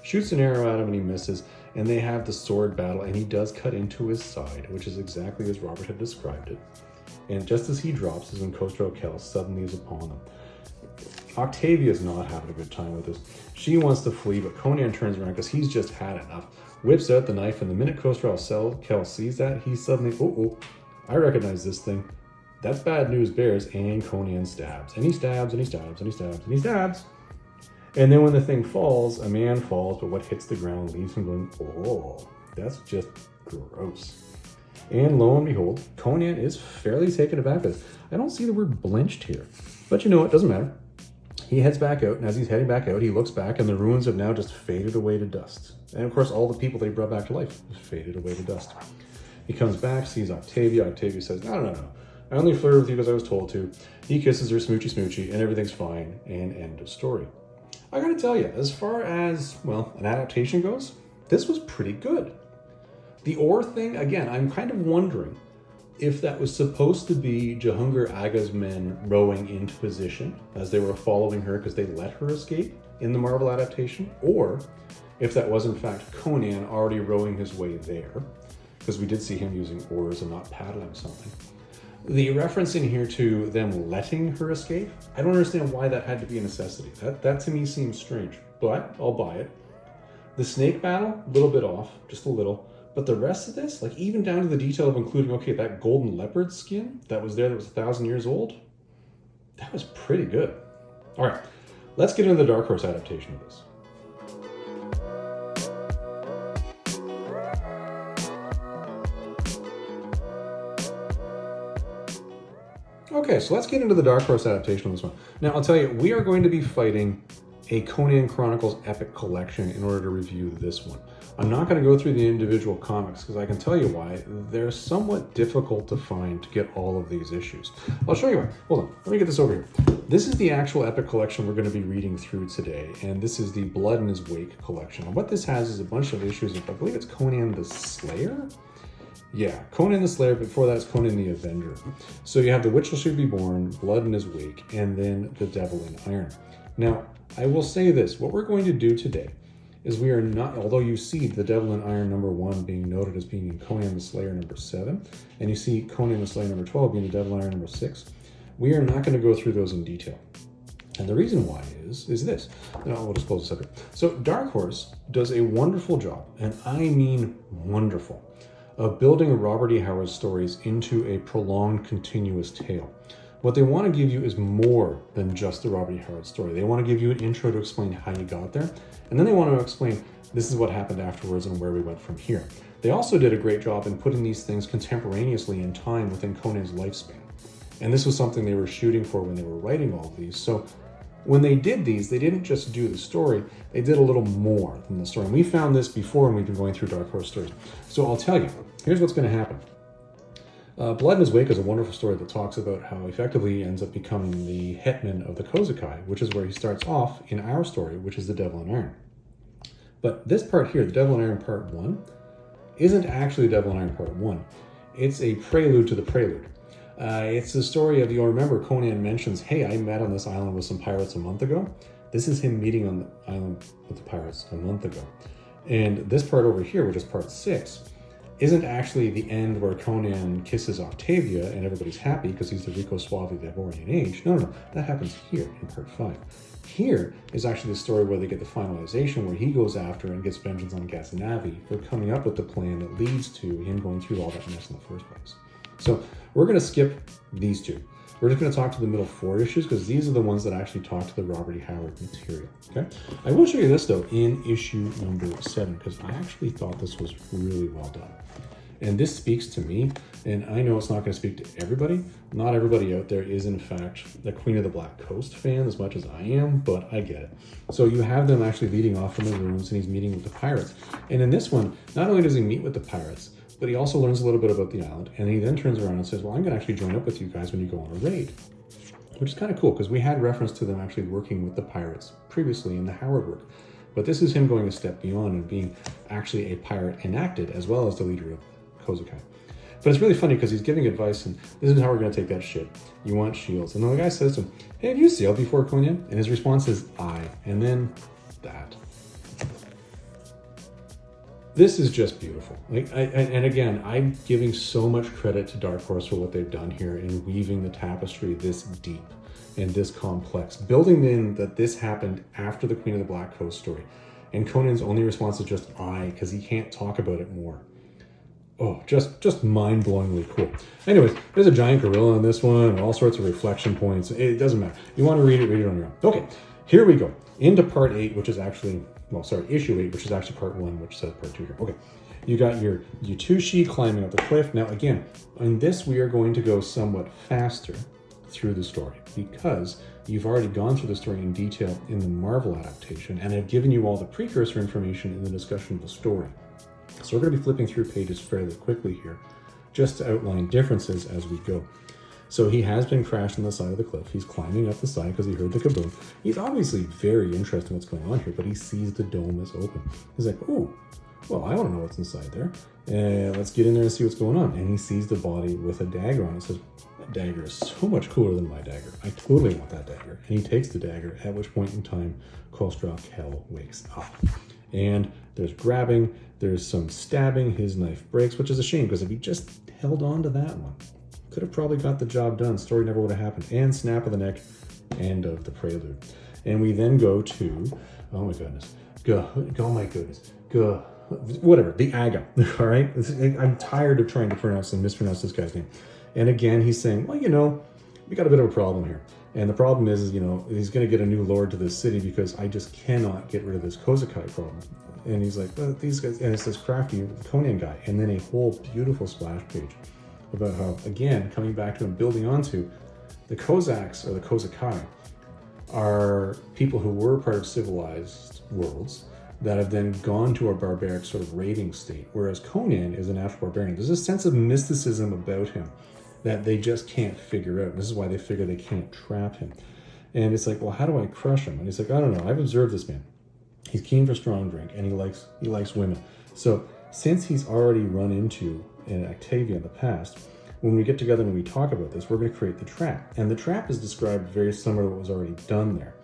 [SPEAKER 2] Shoots an arrow at him and he misses, and they have the sword battle, and he does cut into his side, which is exactly as Robert had described it. And just as he drops is when Khosrow Khel suddenly is upon him. Octavia's not having a good time with this. She wants to flee, but Conan turns around because he's just had enough. Whips out the knife, and the minute Khosrow Khel sees that, he suddenly, I recognize this thing. That's bad news bears, and Conan stabs. And he stabs, and he stabs, and he stabs, and he stabs. And then when the thing falls, a man falls, but what hits the ground leaves him going, oh, that's just gross. And lo and behold, Conan is fairly taken aback with this. I don't see the word blenched here, but it doesn't matter. He heads back out, and as he's heading back out, he looks back, and the ruins have now just faded away to dust. And of course, all the people they brought back to life have faded away to dust. He comes back, sees Octavia. Octavia says, no. I only flirted with you because I was told to. He kisses her, smoochy, and everything's fine, and end of story. I gotta tell you, as far as, an adaptation goes, this was pretty good. The oar thing, again, I'm kind of wondering if that was supposed to be Jehungir Agha's men rowing into position as they were following her because they let her escape in the Marvel adaptation, or if that was in fact Conan already rowing his way there, because we did see him using oars and not paddling something. The reference in here to them letting her escape, I don't understand why that had to be a necessity. That to me seems strange, but I'll buy it. The snake battle, a little bit off, just a little. But the rest of this, even down to the detail of including, that golden leopard skin that was there that was 1,000 years old, that was pretty good. All right, let's get into the Dark Horse adaptation of this. Okay, so let's get into the Dark Horse adaptation of this one. Now, I'll tell you, we are going to be fighting a Conan Chronicles Epic Collection in order to review this one. I'm not going to go through the individual comics because I can tell you why. They're somewhat difficult to find to get all of these issues. I'll show you why. Hold on. Let me get this over here. This is the actual Epic Collection we're going to be reading through today, and this is the Blood in His Wake collection. And what this has is a bunch of issues of, I believe it's Conan the Slayer? Yeah, Conan the Slayer, before that it's Conan the Avenger. So you have The Witcher Should Be Born, Blood in His Wake, and then The Devil in Iron. Now, I will say this, what we're going to do today is we are not, although you see The Devil in Iron #1 being noted as being in Conan the Slayer #7, and you see Conan the Slayer #12 being The Devil in Iron #6, we are not going to go through those in detail. And the reason why is this. No, we'll just close this up here. So Dark Horse does a wonderful job, and I mean wonderful, of building Robert E. Howard stories into a prolonged, continuous tale. What they want to give you is more than just the Robert E. Howard story. They want to give you an intro to explain how you got there, and then they want to explain this is what happened afterwards and where we went from here. They also did a great job in putting these things contemporaneously in time within Conan's lifespan. And this was something they were shooting for when they were writing all of these. So when they did these, they didn't just do the story, they did a little more than the story. And we found this before when we've been going through Dark Horse stories. So I'll tell you, here's what's going to happen. Blood in His Wake is a wonderful story that talks about how effectively he ends up becoming the hetman of the Kozukai, which is where he starts off in our story, which is The Devil in Iron. But this part here, the Devil in Iron Part 1, isn't actually Devil in Iron Part 1. It's a prelude to the prelude. It's the story of, you'll remember Conan mentions, hey, I met on this island with some pirates a month ago. This is him meeting on the island with the pirates a month ago. And this part over here, which is part 6, isn't actually the end where Conan kisses Octavia and everybody's happy because he's the Rico Suave of the Edwardian age. No. That happens here in part 5. Here is actually the story where they get the finalization, where he goes after and gets vengeance on Ghaznavi for coming up with the plan that leads to him going through all that mess in the first place. So we're going to skip these two. We're just going to talk to the middle 4 issues because these are the ones that actually talk to the Robert E. Howard material. Okay, I will show you this though in issue number 7 because I actually thought this was really well done. And this speaks to me, and I know it's not going to speak to everybody. Not everybody out there is in fact the Queen of the Black Coast fan as much as I am, but I get it. So you have them actually leading off from the rooms and he's meeting with the pirates. And in this one, not only does he meet with the pirates, but he also learns a little bit about the island, and he then turns around and says, well, I'm going to actually join up with you guys when you go on a raid, which is kind of cool because we had reference to them actually working with the pirates previously in the Howard work. But this is him going a step beyond and being actually a pirate enacted as well as the leader of Kozakai. But it's really funny because he's giving advice, and this is how we're going to take that shit. You want shields. And then the guy says to him, hey, have you sailed before, Conan? And his response is, aye. And then that. This is just beautiful. And again, I'm giving so much credit to Dark Horse for what they've done here in weaving the tapestry this deep and this complex, building in that this happened after the Queen of the Black Coast story. And Conan's only response is just aye, because he can't talk about it more. Oh, just mind-blowingly cool. Anyways, there's a giant gorilla in this one, and all sorts of reflection points. It doesn't matter. You want to read it on your own. Okay, here we go. Into part 8, which is actually, issue 8, which is actually part 1, which says part 2 here. Okay, you got your Yutushi climbing up the cliff. Now again, on this we are going to go somewhat faster through the story because you've already gone through the story in detail in the Marvel adaptation, and I've given you all the precursor information in the discussion of the story. So we're going to be flipping through pages fairly quickly here, just to outline differences as we go. So he has been crashed on the side of the cliff. He's climbing up the side because he heard the kaboom. He's obviously very interested in what's going on here, but he sees the dome is open. He's like, oh, well, I want to know what's inside there. Let's get in there and see what's going on. And he sees the body with a dagger on it. Says, that dagger is so much cooler than my dagger. I totally want that dagger. And he takes the dagger, at which point in time, Khosrow-Khel wakes up. And there's grabbing, there's some stabbing, his knife breaks, which is a shame, because if he just held on to that one, could have probably got the job done. Story never would have happened. And snap of the neck, end of the prelude. And we then go to, oh my goodness, whatever, the Aga, all right? I'm tired of trying to pronounce and mispronounce this guy's name. And again, he's saying, well, we got a bit of a problem here. And the problem is, he's going to get a new lord to this city because I just cannot get rid of this Kozakai problem. And he's like, well, these guys, and it's this crafty Conan guy. And then a whole beautiful splash page about how, again, coming back to and building onto the Cossacks or the Kozakai are people who were part of civilized worlds that have then gone to a barbaric sort of raiding state, whereas Conan is an actual barbarian. There's a sense of mysticism about him that they just can't figure out. This is why they figure they can't trap him. And it's like, well, how do I crush him? And he's like, I don't know. I've observed this man. He's keen for strong drink, and he likes women. So since he's already run into an Octavia in the past, when we get together and we talk about this, we're going to create the trap. And the trap is described very similar to what was already done there.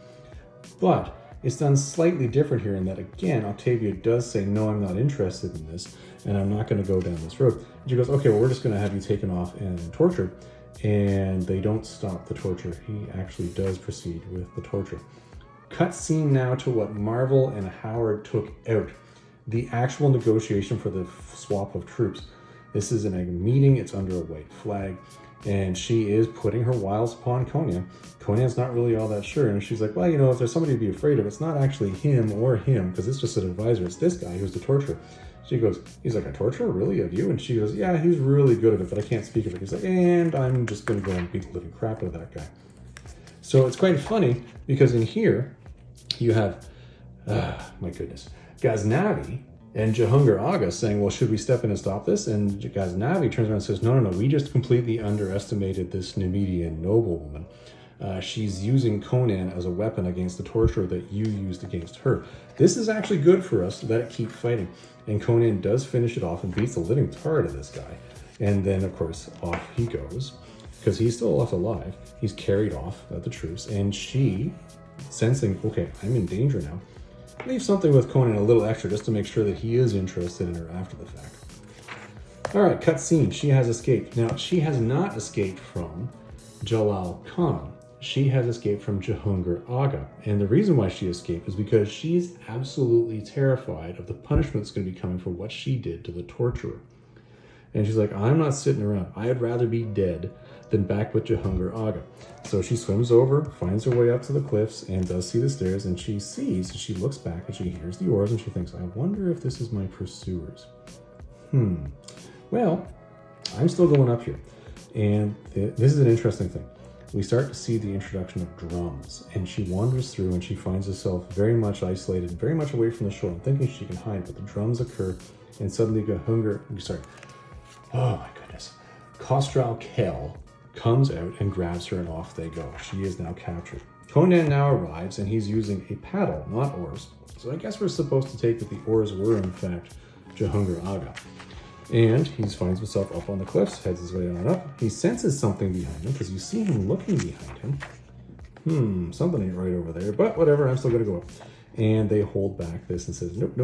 [SPEAKER 2] But it's done slightly different here in that, again, Octavia does say, no, I'm not interested in this, and I'm not going to go down this road. And she goes, okay, well, we're just going to have you taken off and tortured. And they don't stop the torture. He actually does proceed with the torture. Cut scene now to what Marvel and Howard took out. The actual negotiation for the swap of troops. This is in a meeting. It's under a white flag. And she is putting her wiles upon Conan. Conan's not really all that sure. And she's like, well, if there's somebody to be afraid of, it's not actually him, because it's just an advisor. It's this guy who's the torturer. She goes, he's like, a torturer? Really? Of you? And she goes, yeah, he's really good at it, but I can't speak of it. He's like, and I'm just going to go and beat the living crap out of that guy. So it's quite funny, because in here, you have, my goodness, Ghaznavi and Jehungir Aga saying, well, should we step in and stop this? And Ghaznavi turns around and says, no, we just completely underestimated this Numidian noblewoman. she's using Conan as a weapon against the torturer that you used against her. This is actually good for us. Let it keep fighting. And Conan does finish it off and beats the living tar out of this guy. And then, of course, off he goes, because he's still left alive. He's carried off at the truce, and she, sensing, okay, I'm in danger now, leaves something with Conan a little extra just to make sure that he is interested in her after the fact. All right, cut scene. She has escaped. Now, she has not escaped from Jalal Khan. She has escaped from Jahangir Aga. And the reason why she escaped is because she's absolutely terrified of the punishment that's going to be coming for what she did to the torturer. And she's like, I'm not sitting around. I'd rather be dead than back with Jahangir Aga. So she swims over, finds her way up to the cliffs, and does see the stairs, and she sees, and she looks back, and she hears the oars, and she thinks, I wonder if this is my pursuers. Well, I'm still going up here. And this is an interesting thing. We start to see the introduction of drums, and she wanders through, and she finds herself very much isolated, very much away from the shore, and thinking she can hide, but the drums occur, and suddenly oh my goodness, Khosrau Khel comes out and grabs her, and off they go. She is now captured. Conan now arrives, and he's using a paddle, not oars. So I guess we're supposed to take that the oars were, in fact, Jahangir Aga. And he finds himself up on the cliffs, heads his way on up. He senses something behind him, because you see him looking behind him. Something ain't right over there, but whatever, I'm still going to go up. And they hold back this and says, nope.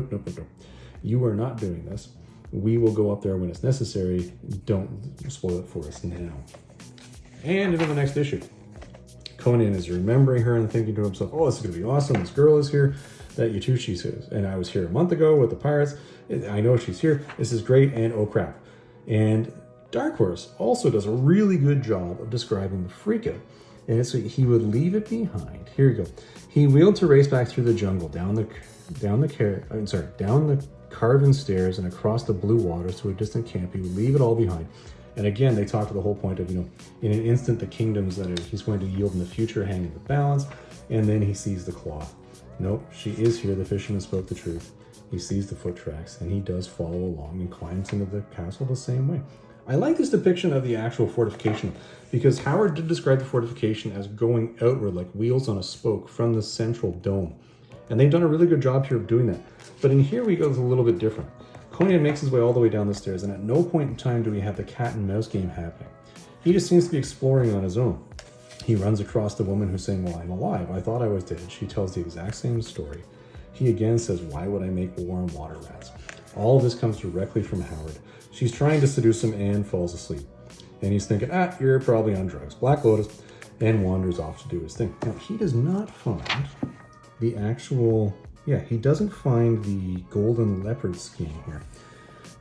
[SPEAKER 2] You are not doing this. We will go up there when it's necessary. Don't spoil it for us now. And into the next issue. Conan is remembering her and thinking to himself, oh, this is going to be awesome. This girl is here. That Yatushi says. And I was here a month ago with the pirates. I know she's here. This is great. And oh crap. And Dark Horse also does a really good job of describing the freak out. And so he would leave it behind. Here you go. He wheeled to race back through the jungle, down the carven stairs and across the blue waters to a distant camp. He would leave it all behind. And again, they talk to the whole point of, in an instant, the kingdoms that he's going to yield in the future hang in the balance. And then he sees the cloth. Nope, she is here. The fisherman spoke the truth. He sees the foot tracks, and he does follow along and climbs into the castle the same way. I like this depiction of the actual fortification, because Howard did describe the fortification as going outward like wheels on a spoke from the central dome. And they've done a really good job here of doing that. But in here we go a little bit different. Conan makes his way all the way down the stairs, and at no point in time do we have the cat and mouse game happening. He just seems to be exploring on his own. He runs across the woman who's saying, well, I'm alive. I thought I was dead. She tells the exact same story. He again says, why would I make war on water rats? All of this comes directly from Howard. She's trying to seduce him and falls asleep. And he's thinking, you're probably on drugs. Black Lotus, and wanders off to do his thing. Now, he does not find the actual, he doesn't find the golden leopard skin here.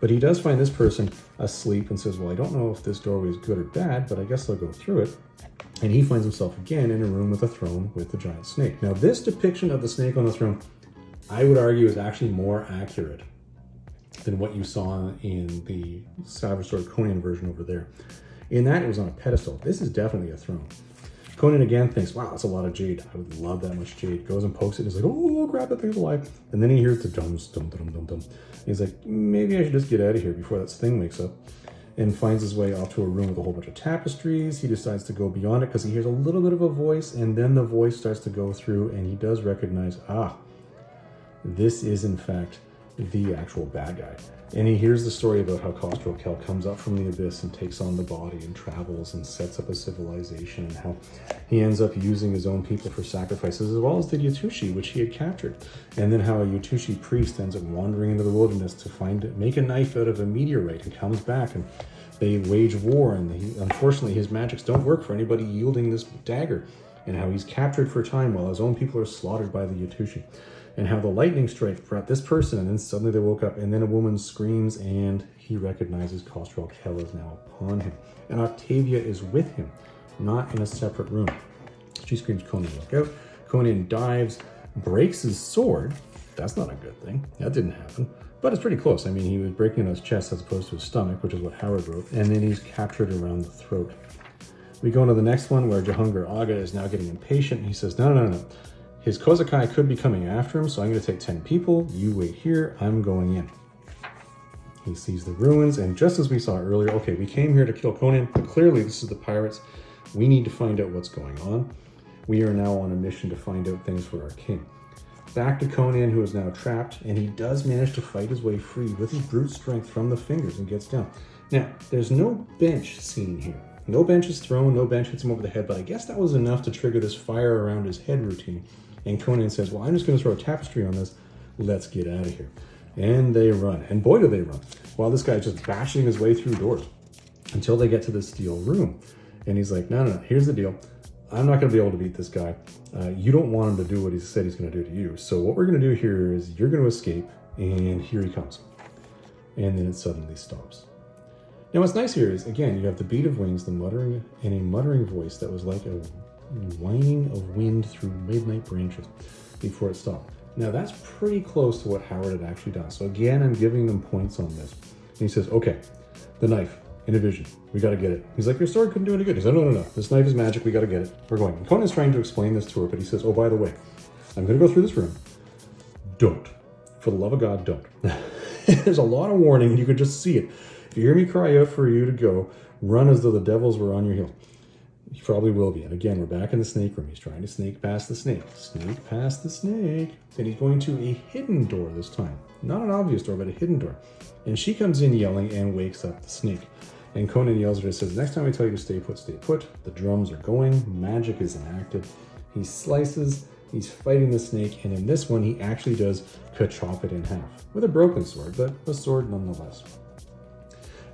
[SPEAKER 2] But he does find this person asleep and says, well, I don't know if this doorway is good or bad, but I guess I'll go through it. And he finds himself again in a room with a throne with the giant snake. Now, this depiction of the snake on the throne, I would argue, is actually more accurate than what you saw in the Savage Sword of Conan version over there. In that, it was on a pedestal. This is definitely a throne. Conan again thinks, wow, that's a lot of jade. I would love that much jade. Goes and pokes it. He's like, oh, grab that thing's alive. And then he hears the dum, dum, dum, dum, dum. He's like, maybe I should just get out of here before that thing wakes up. And finds his way off to a room with a whole bunch of tapestries. He decides to go beyond it because he hears a little bit of a voice, and then the voice starts to go through, and he does recognize, this is in fact the actual bad guy. And he hears the story about how Khosrau Khel comes up from the abyss and takes on the body and travels and sets up a civilization, and how he ends up using his own people for sacrifices, as well as the Yatushi, which he had captured. And then how a Yatushi priest ends up wandering into the wilderness to make a knife out of a meteorite, and comes back, and they wage war, and unfortunately his magics don't work for anybody yielding this dagger, and how he's captured for a time while his own people are slaughtered by the Yatushi. And how the lightning strike brought this person, and then suddenly they woke up, and then a woman screams, and he recognizes Khosrau Khel is now upon him. And Octavia is with him, not in a separate room. She screams, Conan, look out. Conan dives, breaks his sword. That's not a good thing. That didn't happen. But it's pretty close. I mean, he was breaking his chest as opposed to his stomach, which is what Howard wrote. And then he's captured around the throat. We go into the next one where Jahangir Aga is now getting impatient. And he says, no. His Kozakai could be coming after him, so I'm going to take 10 people. You wait here. I'm going in. He sees the ruins, and just as we saw earlier, okay, we came here to kill Conan, but clearly this is the pirates. We need to find out what's going on. We are now on a mission to find out things for our king. Back to Conan, who is now trapped, and he does manage to fight his way free with his brute strength from the fingers and gets down. Now, there's no bench scene here. No bench is thrown, no bench hits him over the head, but I guess that was enough to trigger this fire around his head routine. And Conan says, well, I'm just going to throw a tapestry on this. Let's get out of here. And they run. And boy, do they run. While this guy's just bashing his way through doors until they get to the steel room. And he's like, no, here's the deal. I'm not going to be able to beat this guy. You don't want him to do what he said he's going to do to you. So what we're going to do here is you're going to escape, and here he comes. And then it suddenly stops. Now what's nice here is, again, you have the beat of wings, the muttering, and a muttering voice that was like a whining of wind through midnight branches before it stopped. Now that's pretty close to what Howard had actually done. So again, I'm giving them points on this. And he says, okay, the knife. In a vision. We got to get it. He's like, your sword couldn't do any good. He said, no. This knife is magic. We got to get it. We're going. And Conan's trying to explain this to her, but he says, oh, by the way, I'm going to go through this room. Don't. For the love of God, don't. There's a lot of warning. You could just see it. If you hear me cry out for you to go, run as though the devils were on your heel. He probably will be. And again, we're back in the snake room. He's trying to sneak past the snake. Sneak past the snake. Then he's going to a hidden door this time. Not an obvious door, but a hidden door. And she comes in yelling and wakes up the snake. And Conan yells at her and says, next time I tell you to stay put, stay put. The drums are going. Magic is enacted. He slices. He's fighting the snake. And in this one, he actually does chop it in half. With a broken sword, but a sword nonetheless.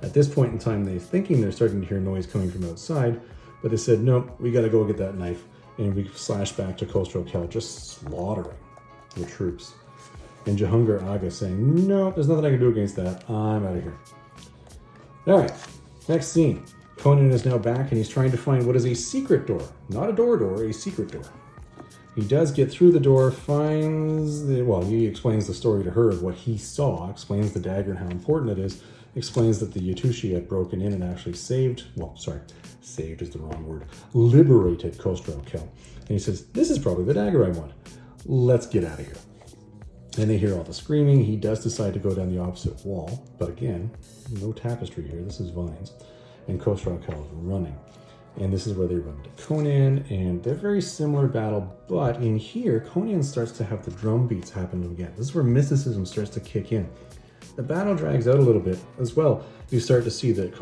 [SPEAKER 2] At this point in time, they're thinking they're starting to hear noise coming from outside. But they said, no, we got to go get that knife. And we flash back to Khosrow Khel just slaughtering the troops. And Jehungar Aga saying, no, there's nothing I can do against that. I'm out of here. All right. Next scene, Conan is now back and he's trying to find what is a secret door. Not a door, a secret door. He does get through the door, he explains the story to her of what he saw, explains the dagger and how important it is, explains that the Yatushi had broken in and actually saved is the wrong word, liberated Khosrow Khel. And he says, this is probably the dagger I want. Let's get out of here. And they hear all the screaming. He does decide to go down the opposite wall. But again, no tapestry here. This is vines. And Khosrow Khel is running. And this is where they run into Conan. And they're very similar battle. But in here, Conan starts to have the drum beats happen to him again. This is where mysticism starts to kick in. The battle drags out a little bit as well. You start to see that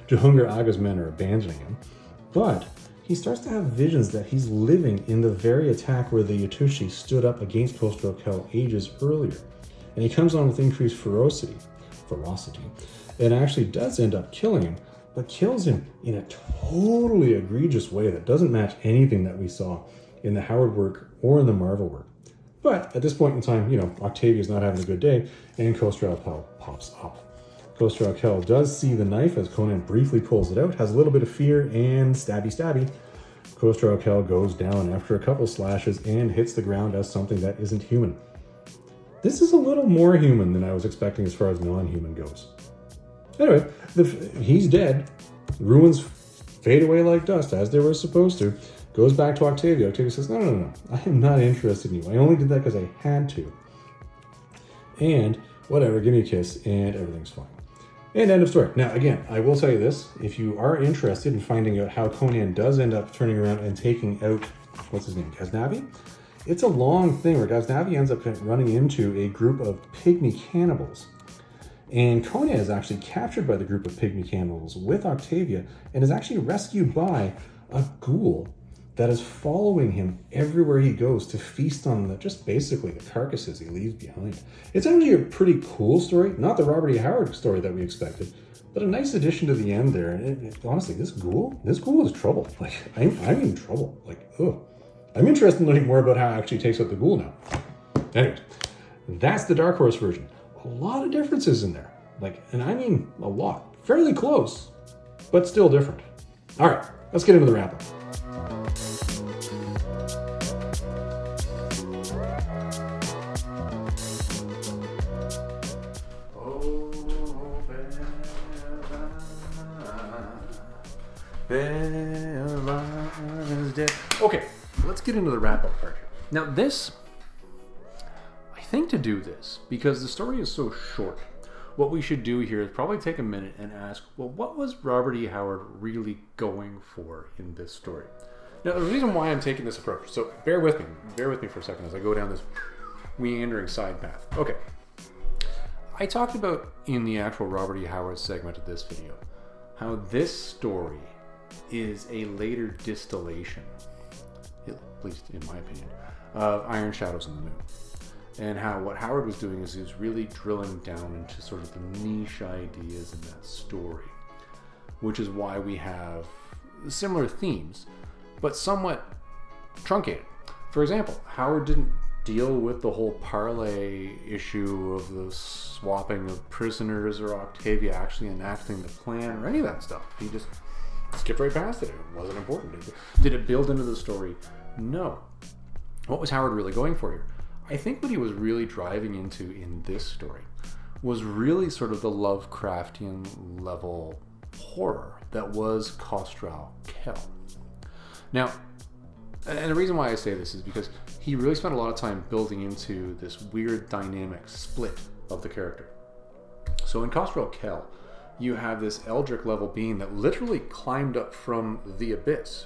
[SPEAKER 2] Jehungar Aga's men are abandoning him. But he starts to have visions that he's living in the very attack where the Yatushi stood up against Khosrow Khel ages earlier. And he comes on with increased ferocity, and actually does end up killing him, but kills him in a totally egregious way that doesn't match anything that we saw in the Howard work or in the Marvel work. But at this point in time, Octavia's not having a good day, and Khosrow Khel pops up. Khosrow Khel does see the knife as Conan briefly pulls it out, has a little bit of fear, and stabby. Khosrow Khel goes down after a couple slashes and hits the ground as something that isn't human. This is a little more human than I was expecting as far as non-human goes. Anyway, he's dead. Ruins fade away like dust, as they were supposed to. Goes back to Octavia. Octavia says, no. I am not interested in you. I only did that because I had to. And whatever, give me a kiss, and everything's fine. And end of story. Now, again, I will tell you this. If you are interested in finding out how Conan does end up turning around and taking out, Ghaznavi? It's a long thing where Ghaznavi ends up running into a group of pygmy cannibals. And Conan is actually captured by the group of pygmy cannibals with Octavia and is actually rescued by a ghoul that is following him everywhere he goes to feast on basically the carcasses he leaves behind. It's actually a pretty cool story, not the Robert E. Howard story that we expected, but a nice addition to the end there. And honestly, this ghoul is trouble. Like, I'm in trouble. I'm interested in learning more about how it actually takes out the ghoul now. Anyways, that's the Dark Horse version. A lot of differences in there. And I mean a lot. Fairly close, but still different. All right, let's get into the wrap-up.
[SPEAKER 1] Is dead. Okay, let's get into the wrap-up part here. Now I think to do this, because the story is so short, what we should do here is probably take a minute and ask, well, what was Robert E. Howard really going for in this story? Now, the reason why I'm taking this approach, so bear with me for a second as I go down this meandering side path. Okay. I talked about in the actual Robert E. Howard segment of this video how this story is a later distillation, at least in my opinion, of Iron Shadows in the Moon. And how what Howard was doing is he was really drilling down into sort of the niche ideas in that story, which is why we have similar themes, but somewhat truncated. For example, Howard didn't deal with the whole parlay issue of the swapping of prisoners or Octavia actually enacting the plan or any of that stuff. He just skipped right past it. It wasn't important. Did it build into the story? No. What was Howard really going for here? I think what he was really driving into in this story was really sort of the Lovecraftian level horror that was Costrell-Kell. Now, and the reason why I say this is because he really spent a lot of time building into this weird dynamic split of the character. So in Costrell-Kell, you have this Eldritch level being that literally climbed up from the abyss.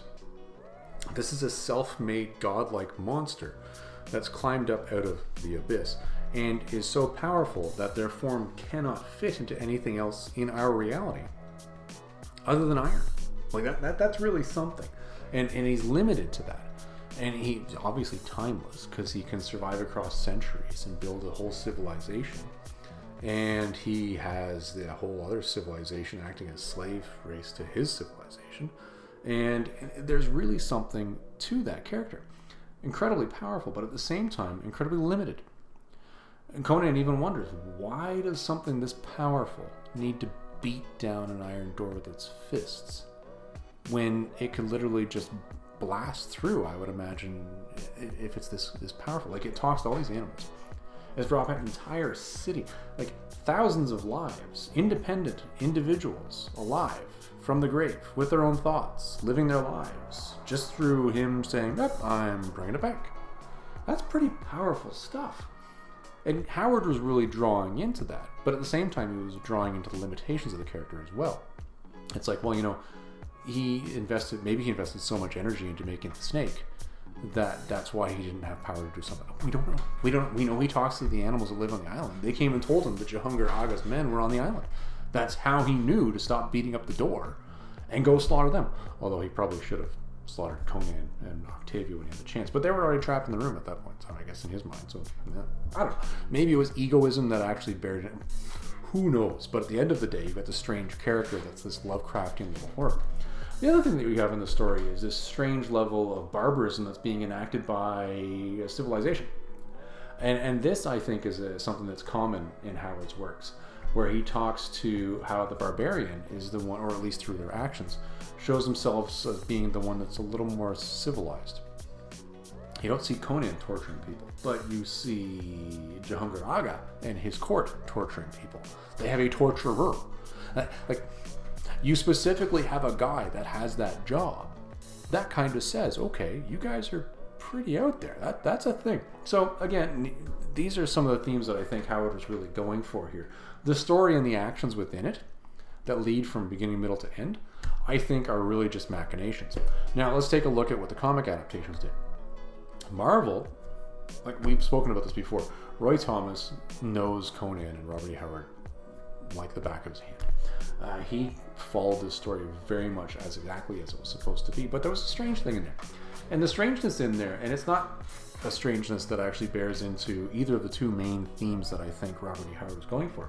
[SPEAKER 1] This is a self-made godlike monster that's climbed up out of the abyss and is so powerful that their form cannot fit into anything else in our reality other than iron. Like that's really something. And he's limited to that. And he's obviously timeless because he can survive across centuries and build a whole civilization. And he has the whole other civilization acting as slave race to his civilization. And there's really something to that character. Incredibly powerful, but at the same time, incredibly limited. And Conan even wonders, why does something this powerful need to beat down an iron door with its fists when it could literally just blast through, I would imagine, if it's this powerful. Like, it talks to all these animals. It's brought back an entire city, like thousands of lives, independent individuals alive from the grave with their own thoughts, living their lives, just through him saying, yep, I'm bringing it back. That's pretty powerful stuff. And Howard was really drawing into that, but at the same time, he was drawing into the limitations of the character as well. It's like, well, you know, maybe he invested so much energy into making the snake that's why he didn't have power to do something. We don't know. We know he talks to the animals that live on the island. They came and told him that Jehungir Agha's men were on the island. That's how he knew to stop beating up the door and go slaughter them. Although he probably should have slaughtered Conan and Octavia when he had the chance. But they were already trapped in the room at that point, so I guess in his mind. So, yeah, I don't know. Maybe it was egoism that actually bared it. Who knows? But at the end of the day, you've got this strange character that's this Lovecraftian little horror. The other thing that we have in the story is this strange level of barbarism that's being enacted by a civilization. And this, I think, is something that's common in Howard's works, where he talks to how the barbarian is the one, or at least through their actions, shows themselves as being the one that's a little more civilized. You don't see Conan torturing people, but you see Jehungir Agha and his court torturing people. They have a torturer. Like, you specifically have a guy that has that job. That kind of says, okay, you guys are pretty out there. That's a thing. So again, these are some of the themes that I think Howard was really going for here. The story and the actions within it that lead from beginning, middle to end, I think are really just machinations. Now let's take a look at what the comic adaptations did. Marvel, like we've spoken about this before, Roy Thomas knows Conan and Robert E. Howard like the back of his hand. He followed this story very much exactly as it was supposed to be, but there was a strange thing in there. And the strangeness in there, and it's not a strangeness that actually bears into either of the two main themes that I think Robert E. Howard was going for,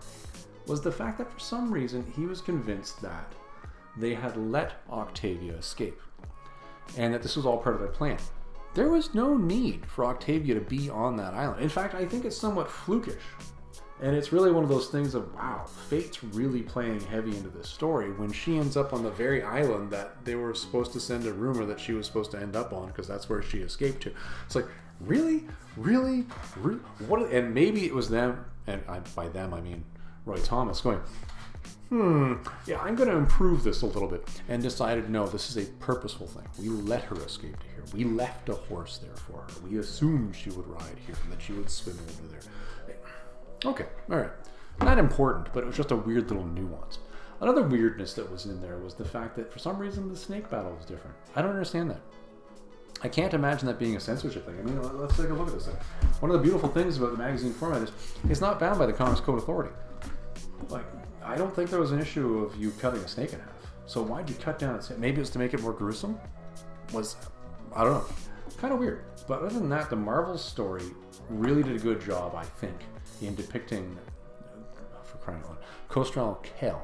[SPEAKER 1] was the fact that for some reason he was convinced that they had let Octavia escape, and that this was all part of their plan. There was no need for Octavia to be on that island. In fact, I think it's somewhat flukish. And it's really one of those things of, wow, fate's really playing heavy into this story when she ends up on the very island that they were supposed to send a rumor that she was supposed to end up on, because that's where she escaped to. It's like, really? What? And maybe it was them, and by them I mean Roy Thomas, going, yeah, I'm going to improve this a little bit, and decided, no, this is a purposeful thing. We let her escape to here. We left a horse there for her. We assumed she would ride here and that she would swim over there. Okay, all right. Not important, but it was just a weird little nuance. Another weirdness that was in there was the fact that for some reason the snake battle was different. I don't understand that. I can't imagine that being a censorship thing. I mean, let's take a look at this thing. One of the beautiful things about the magazine format is it's not bound by the Comics Code Authority. Like, I don't think there was an issue of you cutting a snake in half. So why'd you cut down its head? Maybe it was to make it more gruesome? I don't know. Kind of weird. But other than that, the Marvel story really did a good job, I think, in depicting, for crying out loud, Conan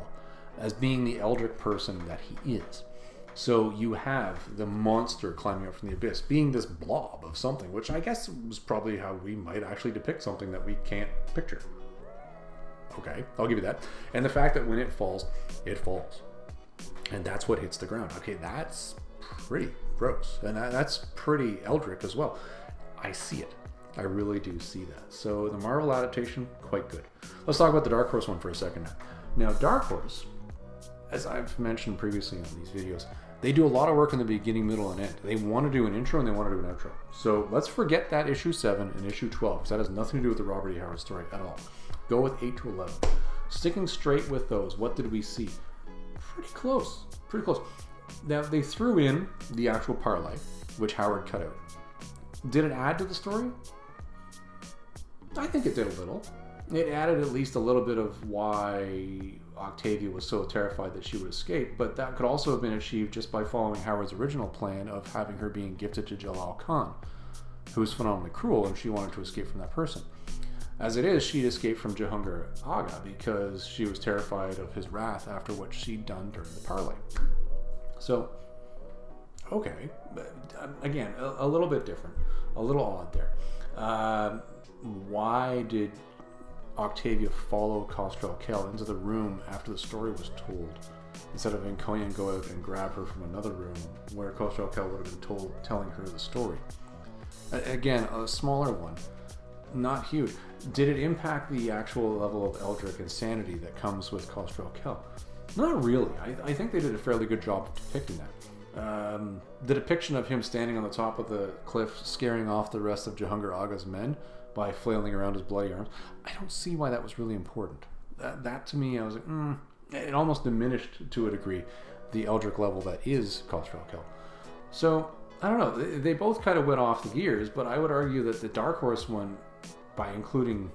[SPEAKER 1] as being the eldritch person that he is. So you have the monster climbing up from the abyss, being this blob of something, which I guess was probably how we might actually depict something that we can't picture. Okay, I'll give you that. And the fact that when it falls. And that's what hits the ground. Okay, that's pretty gross. And that's pretty eldritch as well. I see it. I really do see that. So the Marvel adaptation, quite good. Let's talk about the Dark Horse one for a second. Now, Dark Horse, as I've mentioned previously on these videos, they do a lot of work in the beginning, middle, and end. They want to do an intro and they want to do an outro. So let's forget that issue 7 and issue 12, because that has nothing to do with the Robert E. Howard story at all. Go with 8 to 11. Sticking straight with those, what did we see? Pretty close. Now, they threw in the actual parlay, which Howard cut out. Did it add to the story? I think it did a little. It added at least a little bit of why Octavia was so terrified that she would escape, but that could also have been achieved just by following Howard's original plan of having her being gifted to Jalal Khan, who was phenomenally cruel, and she wanted to escape from that person. As it is, she'd escaped from Jahangir Aga because she was terrified of his wrath after what she'd done during the parlay. So, okay, again, a little bit different, a little odd there. Why did Octavia follow Khosrow Khel into the room after the story was told, instead of having Conan go out and grab her from another room where Khosrow Khel would have been telling her the story? Again, a smaller one, not huge. Did it impact the actual level of eldritch insanity that comes with Khosrow Khel? Not really. I think they did a fairly good job of depicting that. The depiction of him standing on the top of the cliff, scaring off the rest of Jahangir Aga's men by flailing around his bloody arms, I don't see why that was really important. That to me, I was like, it almost diminished to a degree the eldritch level that is Khosrow Khel. So, I don't know, they both kind of went off the gears, but I would argue that the Dark Horse one, by including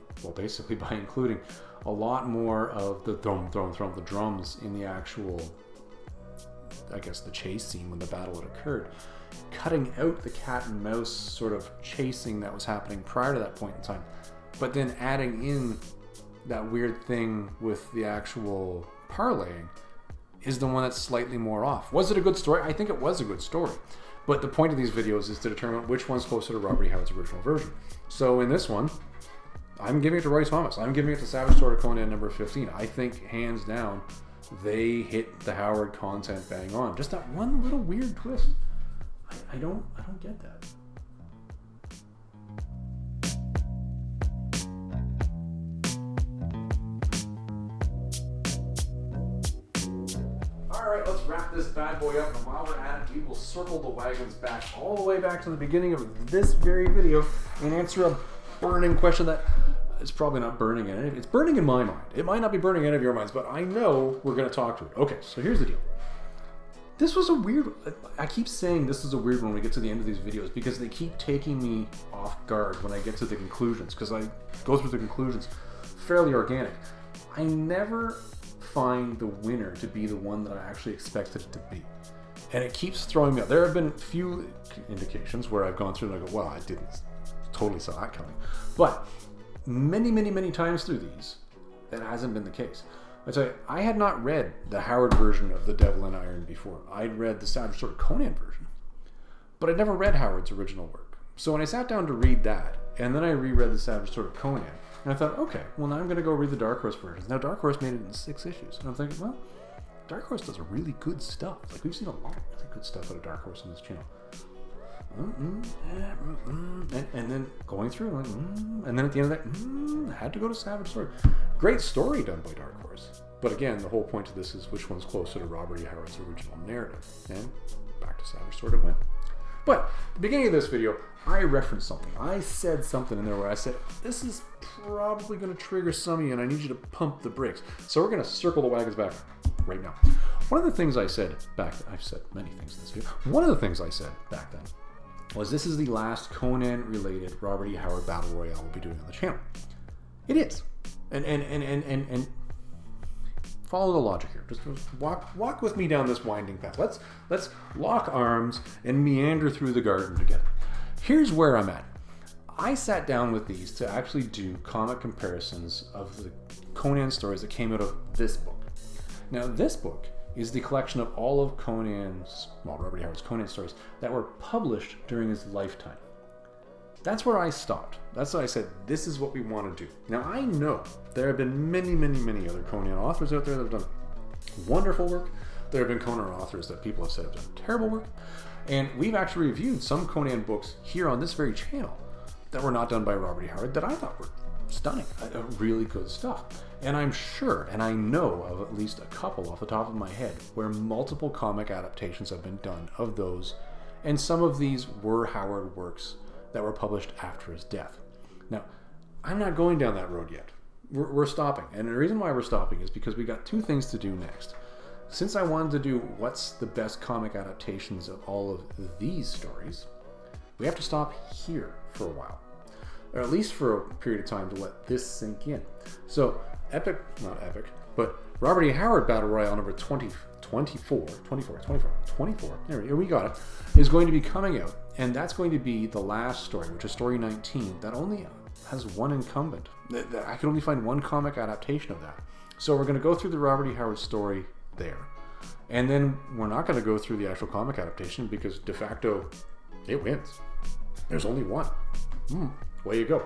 [SPEAKER 1] a lot more of the the drums in the actual, I guess, the chase scene when the battle had occurred, cutting out the cat and mouse sort of chasing that was happening prior to that point in time, but then adding in that weird thing with the actual parlaying is the one that's slightly more off. Was it a good story? I think it was a good story. But the point of these videos is to determine which one's closer to Robert E. Howard's original version. So in this one, I'm giving it to Roy Thomas. I'm giving it to Savage Sword of Conan number 15. I think, hands down, they hit the Howard content bang on. Just that one little weird twist. I don't get that. Alright, let's wrap this bad boy up, and while we're at it, we will circle the wagons back all the way back to the beginning of this very video and answer a burning question that is probably not burning in it. It's burning in my mind. It might not be burning in any of your minds, but I know we're going to talk to it. Okay, so here's the deal. This was a weird... I keep saying this is a weird one when we get to the end of these videos because they keep taking me off guard when I get to the conclusions, because I go through the conclusions fairly organic. I never find the winner to be the one that I actually expected it to be. And it keeps throwing me out. There have been few indications where I've gone through and I go, well, I didn't totally saw that coming. But many times through these, that hasn't been the case. I tell you, I had not read the Howard version of The Devil in Iron before. I'd read the Savage Sword of Conan version, but I'd never read Howard's original work. So when I sat down to read that, and then I reread the Savage Sword of Conan, and I thought, okay, well now I'm going to go read the Dark Horse version. Now Dark Horse made it in 6 issues, and I'm thinking, well, Dark Horse does a really good stuff. Like, we've seen a lot of really good stuff out of Dark Horse on this channel. And then going through, and then at the end of that, I had to go to Savage Sword. Great story done by Dark Horse. But again, the whole point of this is which one's closer to Robert E. Howard's original narrative. And back to Savage Sword it went. But at the beginning of this video, I referenced something. I said something in there where I said, this is probably going to trigger some of you and I need you to pump the brakes. So we're going to circle the wagons back right now. One of the things I said back then, I've said many things in this video. One of the things I said back then was this is the last Conan related Robert E. Howard Battle Royale we'll be doing on the channel. It is. And follow the logic here. Just walk with me down this winding path. Let's lock arms and meander through the garden together. Here's where I'm at. I sat down with these to actually do comic comparisons of the Conan stories that came out of this book. Now, this book is the collection of all of Conan's, well, Robert E. Howard's Conan stories that were published during his lifetime. That's where I stopped. That's why I said, this is what we want to do. Now, I know there have been many, many, many other Conan authors out there that have done wonderful work. There have been Conan authors that people have said have done terrible work. And we've actually reviewed some Conan books here on this very channel that were not done by Robert E. Howard that I thought were stunning, really good stuff. And I'm sure, and I know of at least a couple off the top of my head, where multiple comic adaptations have been done of those. And some of these were Howard works that were published after his death. Now, I'm not going down that road yet. We're stopping. And the reason why we're stopping is because we got two things to do next. Since I wanted to do what's the best comic adaptations of all of these stories, we have to stop here for a while. Or at least for a period of time to let this sink in. So, but Robert E. Howard Battle Royale number 24, there we got it, is going to be coming out. And that's going to be the last story, which is story 19, that only has one incumbent. I can only find one comic adaptation of that. So we're going to go through the Robert E. Howard story there. And then we're not going to go through the actual comic adaptation because de facto, it wins. There's only one. Way you go.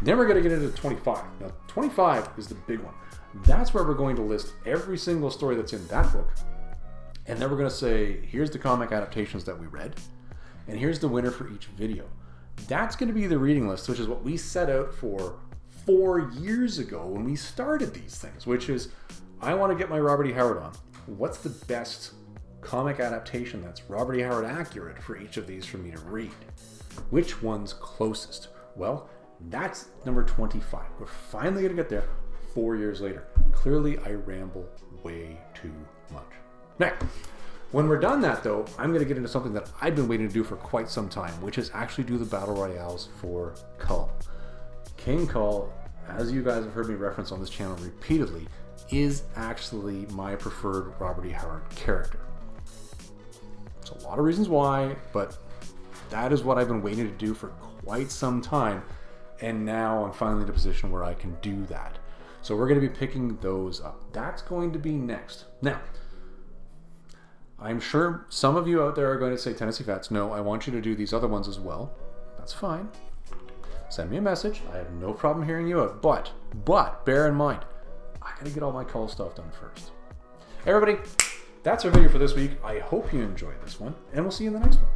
[SPEAKER 1] Then we're going to get into 25. Now, 25 is the big one. That's where we're going to list every single story that's in that book. And then we're going to say, here's the comic adaptations that we read. And here's the winner for each video. That's going to be the reading list, which is what we set out for 4 years ago when we started these things, which is, I want to get my Robert E. Howard on. What's the best comic adaptation that's Robert E. Howard accurate for each of these for me to read? Which one's closest? Well, that's number 25. We're finally going to get there 4 years later. Clearly, I ramble way too much. Now, when we're done that, though, I'm going to get into something that I've been waiting to do for quite some time, which is actually do the Battle Royales for Kull. King Kull, as you guys have heard me reference on this channel repeatedly, is actually my preferred Robert E. Howard character. There's a lot of reasons why, but that is what I've been waiting to do for quite some time, and now I'm finally in a position where I can do that. So we're going to be picking those up. That's going to be next. Now, I'm sure some of you out there are going to say, Tennessee Fats, no, I want you to do these other ones as well. That's fine. Send me a message. I have no problem hearing you out. But bear in mind, I got to get all my Kull stuff done first. Everybody, that's our video for this week. I hope you enjoyed this one, and we'll see you in the next one.